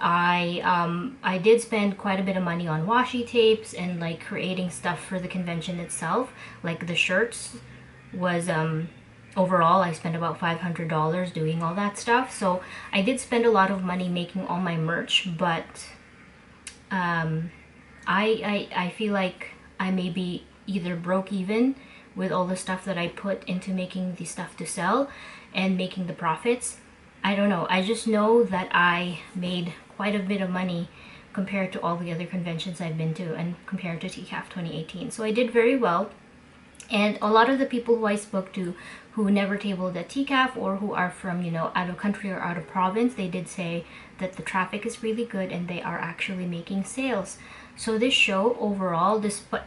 I did spend quite a bit of money on washi tapes and like creating stuff for the convention itself. Like the shirts was overall I spent about $500 doing all that stuff. So I did spend a lot of money making all my merch, but I feel like I maybe either broke even with all the stuff that I put into making the stuff to sell and making the profits. I don't know. I just know that I made quite a bit of money compared to all the other conventions I've been to and compared to TCAF 2018. So I did very well. And a lot of the people who I spoke to who never tabled at TCAF or who are from, you know, out of country or out of province, they did say that the traffic is really good and they are actually making sales. So this show overall,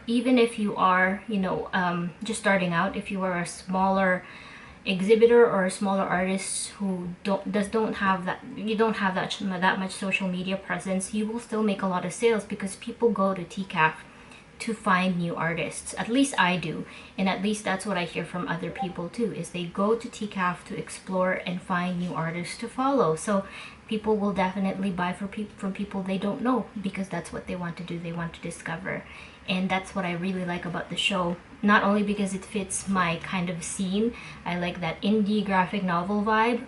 even if you are, you know, just starting out, if you are a smaller exhibitor or a smaller artist who don't have that much social media presence, you will still make a lot of sales because people go to TCAF to find new artists. At least I do, and at least that's what I hear from other people too, is they go to TCAF to explore and find new artists to follow. So people will definitely buy from people they don't know because that's what they want to do. They want to discover, and that's what I really like about the show. Not only because it fits my kind of scene, I like that indie graphic novel vibe,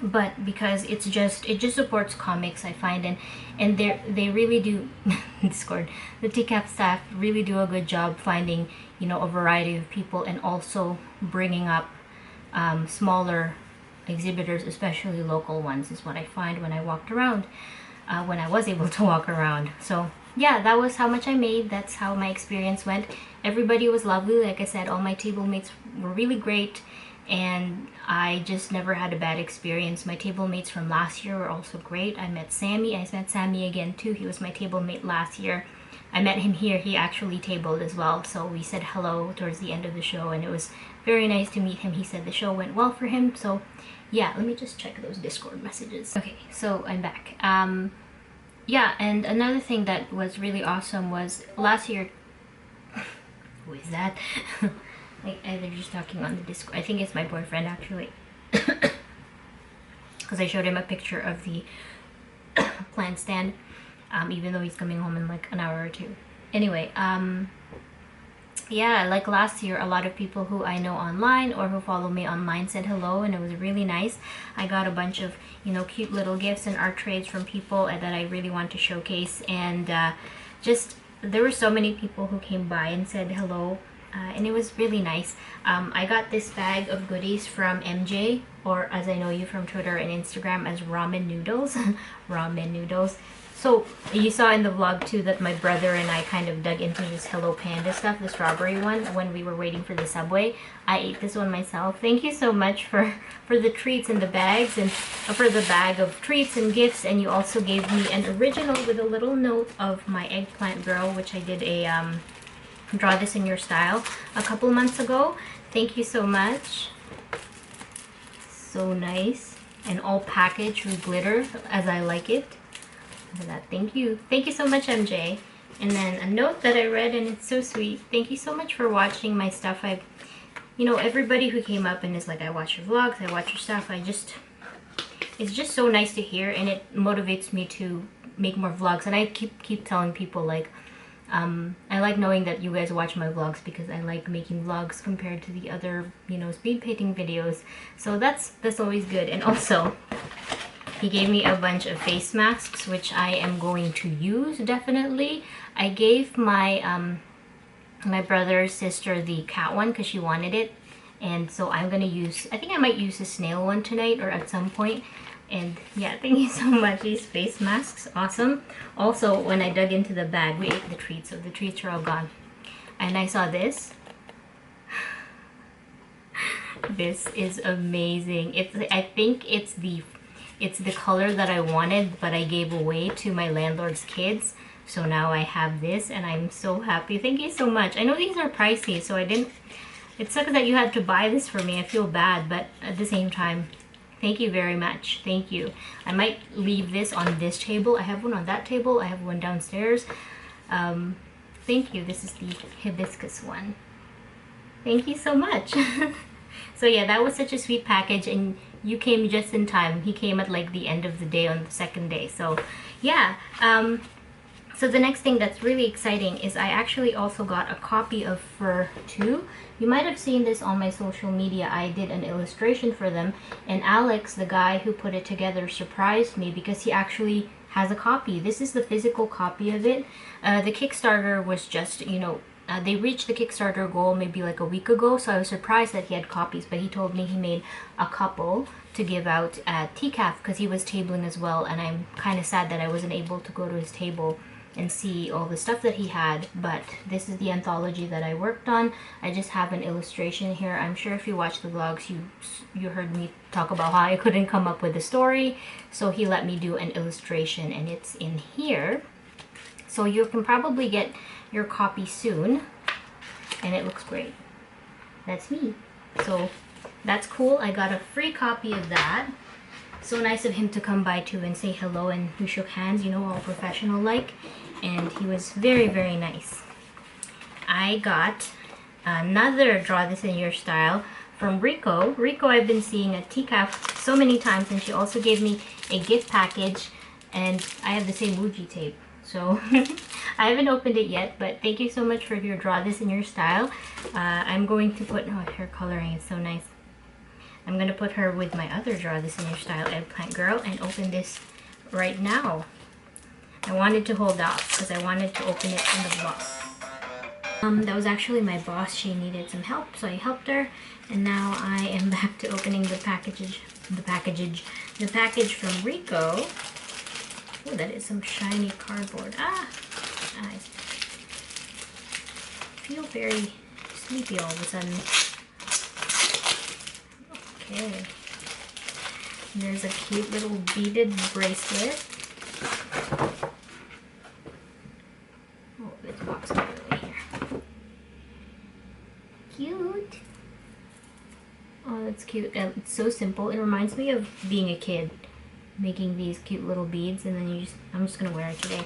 but because it just supports comics, I find, and they really do Discord, the TCAF staff really do a good job finding, you know, a variety of people and also bringing up smaller exhibitors, especially local ones, is what I find when I walked around, when I was able to walk around. So yeah, that was how much I made. That's how my experience went. Everybody was lovely. Like I said, all my table mates were really great, and I just never had a bad experience. My table mates from last year were also great. I met Sammy again too. He was my table mate last year. I met him here. He actually tabled as well, so we said hello towards the end of the show, and it was very nice to meet him. He said the show went well for him. So yeah, let me just check those Discord messages. Okay, so I'm back. Yeah, and another thing that was really awesome was last year. Who is that? Like, they're just talking on the Discord. I think it's my boyfriend actually, because I showed him a picture of the plant stand, even though he's coming home in like an hour or two. Anyway, yeah, like last year, a lot of people who I know online or who follow me online said hello, and it was really nice. I got a bunch of, you know, cute little gifts and art trades from people that I really want to showcase, and just there were so many people who came by and said hello, and it was really nice. I got this bag of goodies from MJ, or as I know you from Twitter and Instagram as ramen noodles. Ramen noodles. So you saw in the vlog too that my brother and I kind of dug into this Hello Panda stuff, the strawberry one, when we were waiting for the subway. I ate this one myself. Thank you so much for the treats and the bags, and for the bag of treats and gifts. And you also gave me an original with a little note of my eggplant girl, which I did a draw this in your style a couple months ago. Thank you so much. So nice, and all packaged with glitter as I like it. For that, thank you so much, MJ. And then a note that I read, and it's so sweet. Thank you so much for watching my stuff. You know, everybody who came up and is like, I watch your vlogs, I watch your stuff, it's just so nice to hear, and it motivates me to make more vlogs. And I keep telling people, like, I like knowing that you guys watch my vlogs because I like making vlogs compared to the other, you know, speed painting videos. So that's always good. And also, he gave me a bunch of face masks, which I am going to use, definitely. I gave my my brother's sister the cat one because she wanted it. And so I'm going to use, I think I might use the snail one tonight or at some point. And yeah, thank you so much. These face masks, awesome. Also, when I dug into the bag, we ate the treats, so the treats are all gone. And I saw this. This is amazing. I think it's the color that I wanted, but I gave away to my landlord's kids. So now I have this, and I'm so happy. Thank you so much. I know these are pricey, so it sucks that you had to buy this for me. I feel bad, but at the same time, thank you very much. Thank you. I might leave this on this table. I have one on that table. I have one downstairs. Thank you. This is the hibiscus one. Thank you so much. So yeah, that was such a sweet package, and you came just in time. He came at like the end of the day on the second day. So yeah, so the next thing that's really exciting is I actually also got a copy of Fur 2. You might have seen this on my social media. I did an illustration for them, and Alex, the guy who put it together, surprised me because he actually has a copy. This is the physical copy of it. The Kickstarter was just, you know, they reached the Kickstarter goal maybe like a week ago, so I was surprised that he had copies, but he told me he made a couple to give out at TCAF because he was tabling as well, and I'm kind of sad that I wasn't able to go to his table and see all the stuff that he had. But this is the anthology that I worked on. I just have an illustration here. I'm sure if you watch the vlogs, you heard me talk about how I couldn't come up with a story, so he let me do an illustration, and it's in here. So you can probably get your copy soon, and it looks great. That's me. So that's cool. I got a free copy of that. So nice of him to come by too and say hello, and we shook hands, you know, all professional like, and he was very, very nice. I got another Draw This in Your Style from Rico. Rico I've been seeing at TCAF so many times, and she also gave me a gift package, and I have the same Muji tape. So I haven't opened it yet, but thank you so much for your Draw This in Your Style. I'm going to put, oh, her coloring is so nice. I'm going to put her with my other Draw This in Your Style Eggplant Girl and open this right now. I wanted to hold off because I wanted to open it in the box. That was actually my boss. She needed some help, so I helped her, and now I am back to opening the package from Rico. Oh, that is some shiny cardboard. I feel very sleepy all of a sudden. Okay. And there's a cute little beaded bracelet. Oh, this box is really here. Cute. Oh, that's cute. It's so simple. It reminds me of being a kid, making these cute little beads, and then I'm just gonna wear it today.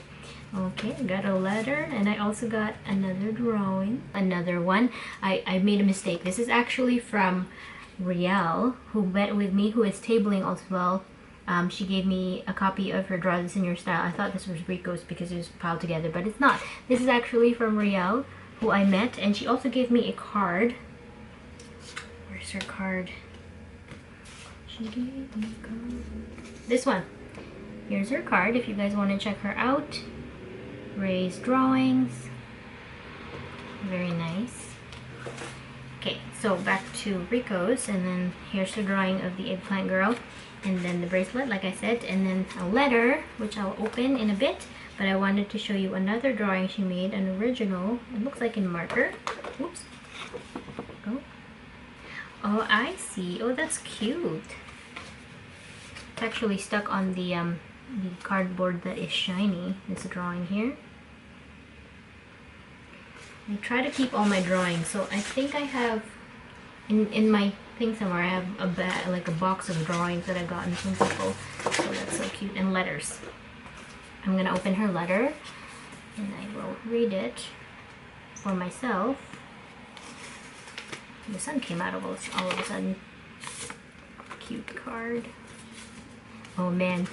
Okay, I got a letter, and I also got another drawing. Another one. I made a mistake. This is actually from Riel, who met with me, who is tabling as well. She gave me a copy of her Draw This in Your Style. I thought this was Rico's because it was piled together, but it's not. This is actually from Riel, who I met, and she also gave me a card. Where's her card? She gave me a card. This one. Here's her card if you guys want to check her out. Ray's drawings. Very nice. Okay, so back to Rico's, and then here's the drawing of the Eggplant Girl, and then the bracelet, like I said, and then a letter, which I'll open in a bit, but I wanted to show you another drawing she made, an original. It looks like in marker. Oops. Oh. Oh, I see. Oh, that's cute. It's actually stuck on the cardboard that is shiny. This drawing here. I try to keep all my drawings, so I think I have in my thing somewhere. I have a box of drawings that I've gotten from people. So that's so cute. And letters. I'm gonna open her letter, and I will read it for myself. The sun came out of all of a sudden. Cute card. Oh man.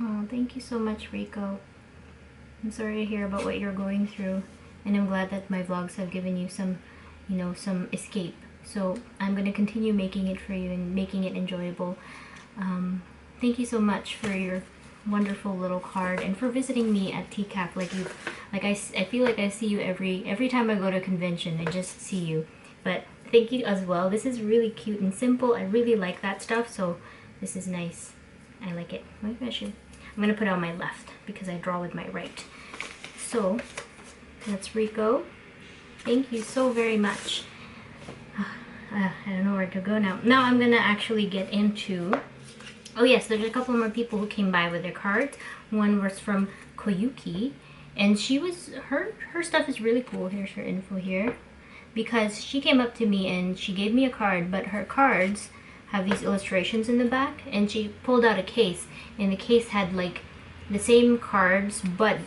Oh, thank you so much, Rico. I'm sorry to hear about what you're going through, and I'm glad that my vlogs have given you some, you know, some escape. So I'm going to continue making it for you and making it enjoyable. Thank you so much for your wonderful little card, and for visiting me at TCAF. I feel like I see you every time I go to a convention. I just see you. But thank you as well. This is really cute and simple. I really like that stuff, so this is nice. I like it. Maybe I should. I'm gonna put it on my left because I draw with my right. So that's Rico. Thank you so very much. I don't know where to go now. Now I'm gonna actually get into. Oh yes, there's a couple more people who came by with their cards. One was from Koyuki, and her stuff is really cool. Here's her info here, because she came up to me and she gave me a card, but her cards have these illustrations in the back, and she pulled out a case, and the case had like the same cards, but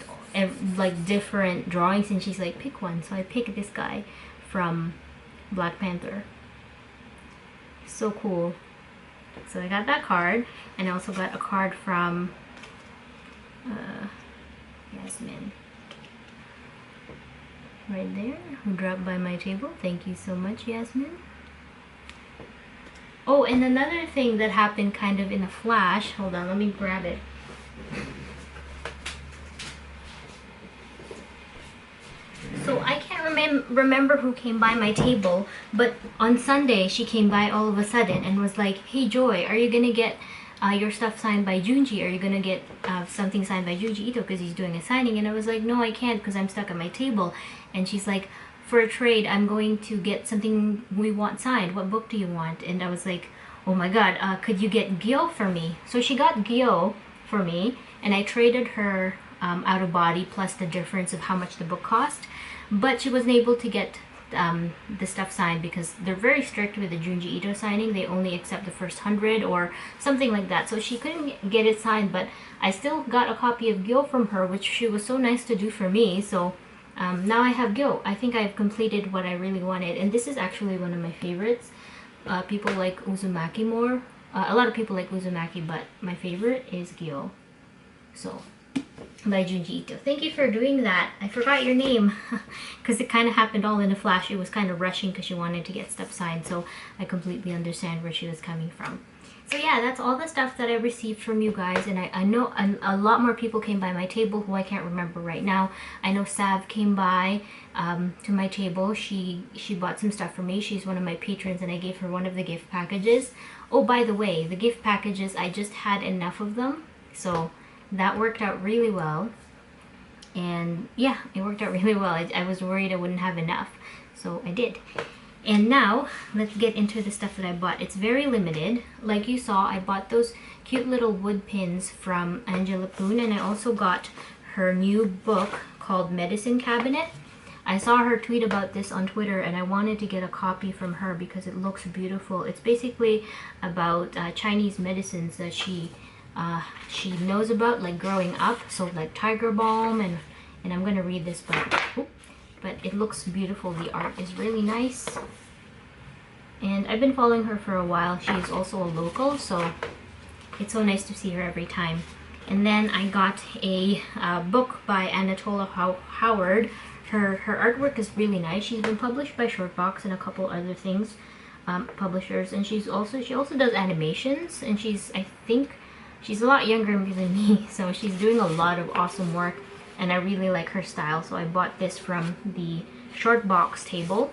like different drawings, and she's like, pick one. So I picked this guy from Black Panther. So cool. So I got that card, and I also got a card from Yasmin right there, who dropped by my table. Thank you so much, Yasmin. Oh, and another thing that happened kind of in a flash. Hold on, let me grab it. So I can't remember who came by my table, but on Sunday she came by all of a sudden and was like, hey Joy, are you gonna get your stuff signed by Junji? Are you gonna get something signed by Junji Ito because he's doing a signing? And I was like, no, I can't because I'm stuck at my table. And she's like, for a trade, I'm going to get something we want signed. What book do you want? And I was like, oh my god, could you get Gyo for me? So she got Gyo for me, and I traded her out of body plus the difference of how much the book cost. But she wasn't able to get the stuff signed because they're very strict with the Junji Ito signing. They only accept the first 100 or something like that. So she couldn't get it signed, but I still got a copy of Gyo from her, which she was so nice to do for me. So now I have Gyo. I think I've completed what I really wanted. And this is actually one of my favorites. People like Uzumaki more. A lot of people like Uzumaki, but my favorite is Gyo. So, by Junji Ito. Thank you for doing that. I forgot your name because it kind of happened all in a flash. It was kind of rushing because she wanted to get stuff signed, so I completely understand where she was coming from. So yeah, that's all the stuff that I received from you guys, and I know a lot more people came by my table who I can't remember right now. I know Sav came by to my table. She bought some stuff for me. She's one of my patrons, and I gave her one of the gift packages. Oh, by the way, the gift packages, I just had enough of them, so that worked out really well. And yeah, it worked out really well. I was worried I wouldn't have enough, so I did. And now let's get into the stuff that I bought. It's very limited. Like you saw, I bought those cute little wood pins from Angela Poon, and I also got her new book called Medicine Cabinet. I saw her tweet about this on Twitter, and I wanted to get a copy from her because it looks beautiful. It's basically about Chinese medicines that she knows about, like growing up. So like tiger balm, and I'm gonna read this, but it looks beautiful. The art is really nice, and I've been following her for a while. She is also a local, so it's so nice to see her every time. And then I got a book by Anatola Howard. Her artwork is really nice. She's been published by Shortbox and a couple other things, publishers, and she also does animations, and I think she's a lot younger than me, so she's doing a lot of awesome work, and I really like her style. So I bought this from the Shortbox table.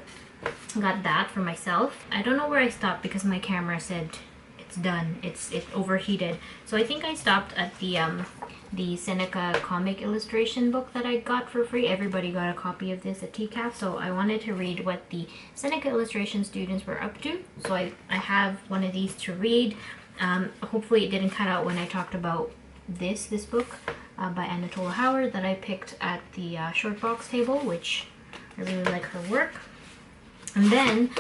Got that for myself. I don't know where I stopped because my camera said it's done. It overheated. So I think I stopped at the Seneca comic illustration book that I got for free. Everybody got a copy of this at TCAF, so I wanted to read what the Seneca illustration students were up to. So I have one of these to read. Hopefully it didn't cut out when I talked about this book by Anatola Howard that I picked at the Shortbox table, which I really like her work. And then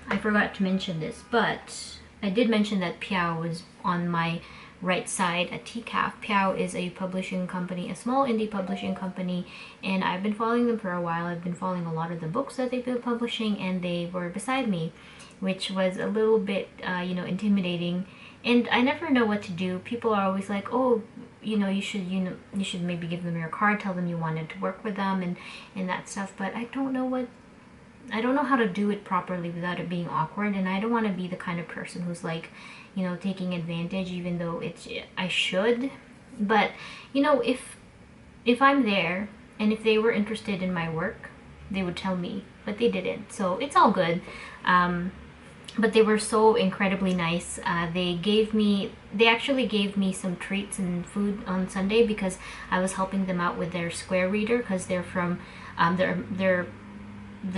I forgot to mention this, but I did mention that Piao was on my right side at TCAF. Piao is a publishing company, a small indie publishing company, and I've been following them for a while. I've been following a lot of the books that they've been publishing, and they were beside me, which was a little bit, intimidating. And I never know what to do. People are always like, oh, you should maybe give them your card, tell them you wanted to work with them, and that stuff. But I don't know how to do it properly without it being awkward, and I don't want to be the kind of person who's like, taking advantage, even though I should. But if I'm there and if they were interested in my work, they would tell me, but they didn't, so it's all good. But they were so incredibly nice. They actually gave me some treats and food on Sunday because I was helping them out with their Square Reader, because they're from their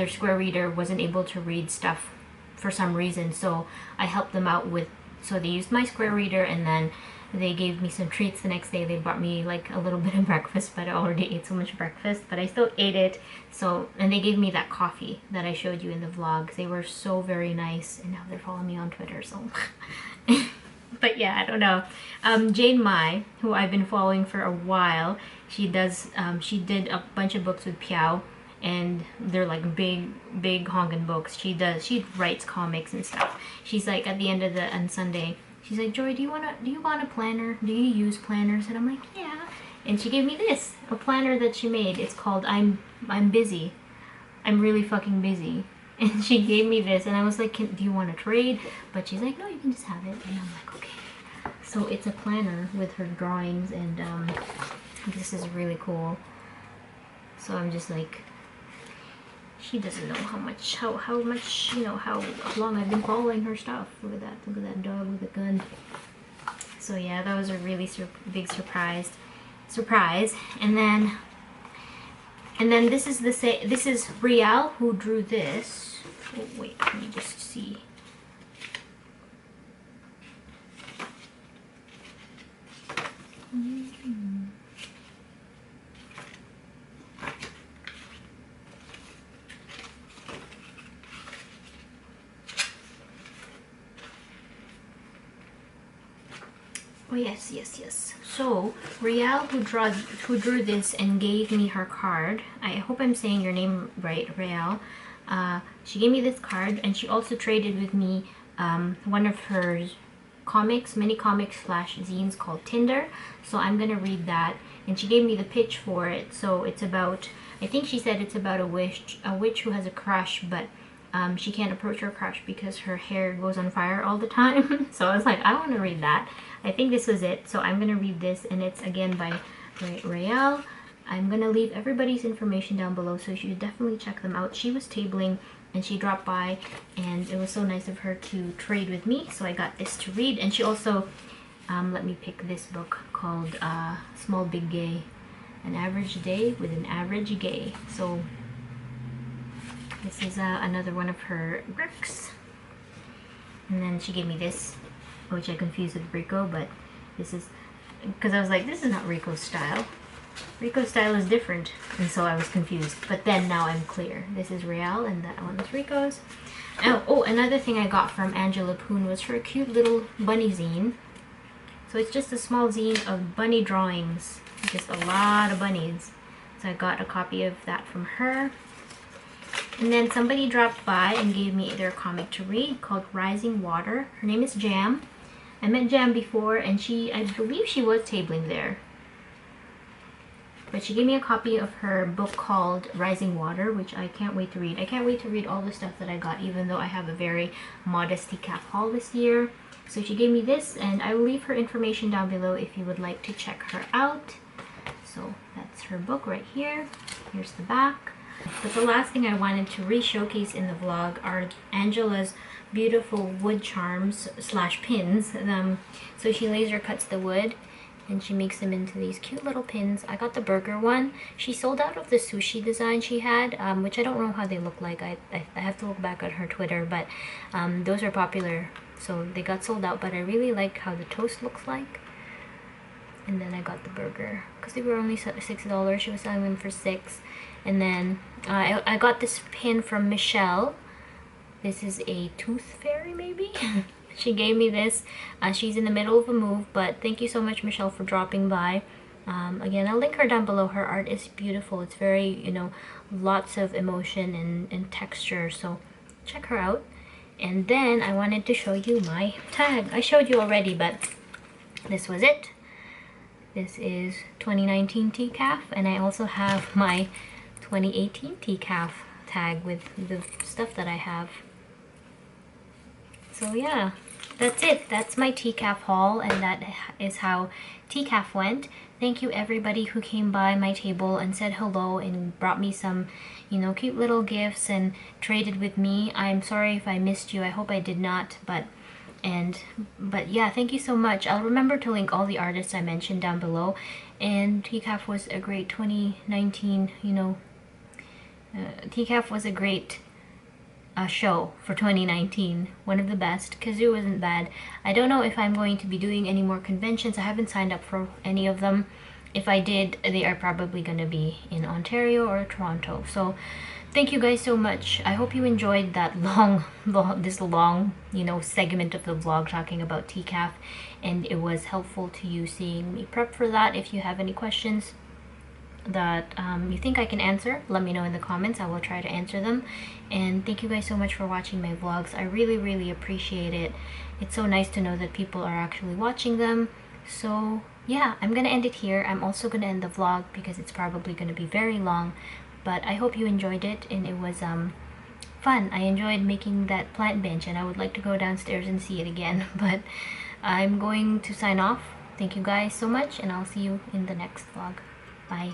Square Reader wasn't able to read stuff for some reason, so I helped them out with. So they used my Square Reader, and then they gave me some treats the next day. They brought me like a little bit of breakfast, but I already ate so much breakfast, but I still ate it. So, and they gave me that coffee that I showed you in the vlog. They were so very nice, and now they're following me on Twitter, so. But yeah, I don't know. Jane Mai, who I've been following for a while, She does, she did a bunch of books with Piao, and they're like big honking books. She writes comics and stuff. She's like, at the end of the, on Sunday, she's like, Joy, do you want a planner? Do you use planners? And I'm like, yeah. And she gave me this, a planner that she made. It's called I'm busy. I'm really fucking busy. And she gave me this, and I was like, do you want to trade? But she's like, no, you can just have it. And I'm like, okay. So it's a planner with her drawings, and this is really cool. So I'm just like, she doesn't know how much, you know, how long I've been following her stuff. Look at that dog with a gun. So yeah, that was a really big surprise. And then this is Rial who drew this. Oh wait, let me just see. Oh yes. So Rial who drew this and gave me her card. I hope I'm saying your name right, Rial. She gave me this card, and she also traded with me one of her mini comics / zines called Tinder. So I'm gonna read that, and she gave me the pitch for it. So it's about, I think she said it's about a witch who has a crush, but she can't approach her crush because her hair goes on fire all the time. So I was like, I want to read that. I think this was it. So I'm gonna read this, and it's again by Rial. I'm gonna leave everybody's information down below, so you should definitely check them out. She was tabling and she dropped by, and it was so nice of her to trade with me. So I got this to read, and she also let me pick this book called Small Big Gay, An Average Day with an Average Gay. So this is another one of her bricks. And then she gave me this, which I confused with Rico, but this is, because I was like, this is not Rico's style. Rico's style is different, and so I was confused. But then now I'm clear. This is Rial, and that one is Rico's. Oh, another thing I got from Angela Poon was her cute little bunny zine. So it's just a small zine of bunny drawings, just a lot of bunnies. So I got a copy of that from her. And then somebody dropped by and gave me their comic to read called Rising Water. Her name is Jam. I met Jam before, and I believe she was tabling there. But she gave me a copy of her book called Rising Water, which I can't wait to read. I can't wait to read all the stuff that I got, even though I have a very modest TCAF haul this year. So she gave me this, and I will leave her information down below if you would like to check her out. So that's her book right here. Here's the back. But the last thing I wanted to re-showcase in the vlog are Angela's beautiful wood charms / pins. So she laser cuts the wood, and she makes them into these cute little pins. I got the burger one. She sold out of the sushi design she had, which I don't know how they look like. I have to look back on her Twitter, but those are popular, so they got sold out. But I really like how the toast looks like. And then I got the burger because they were only $6. She was selling them for $6. And then I got this pin from Michelle. This is a tooth fairy, maybe. She gave me this. She's in the middle of a move, but thank you so much, Michelle, for dropping by. Again, I'll link her down below. Her art is beautiful. It's very, you know, lots of emotion and texture, so check her out. And then I wanted to show you my tag. I showed you already, but this was it. This is 2019 TCAF, and I also have my 2018 TCAF tag with the stuff that I have. So yeah, that's it. That's my TCAF haul, and that is how TCAF went. Thank you everybody who came by my table and said hello and brought me some, you know, cute little gifts and traded with me. I'm sorry if I missed you. I hope I did not, but yeah, thank you so much. I'll remember to link all the artists I mentioned down below. And TCAF was a great 2019, you know, TCAF was a great show for 2019, one of the best. Kazoo wasn't bad. I don't know if I'm going to be doing any more conventions. I haven't signed up for any of them. If I did, they are probably going to be in Ontario or Toronto. So thank you guys so much. I hope you enjoyed that this long, you know, segment of the vlog talking about TCAF, and it was helpful to you seeing me prep for that. If you have any questions, that you think I can answer, let me know in the comments. I will try to answer them. And thank you guys so much for watching my vlogs. I really appreciate it. It's so nice to know that people are actually watching them. So yeah, I'm gonna end it here. I'm also gonna end the vlog because it's probably gonna be very long, but I hope you enjoyed it and it was fun. I enjoyed making that plant bench and I would like to go downstairs and see it again. But I'm going to sign off. Thank you guys so much and I'll see you in the next vlog. Bye.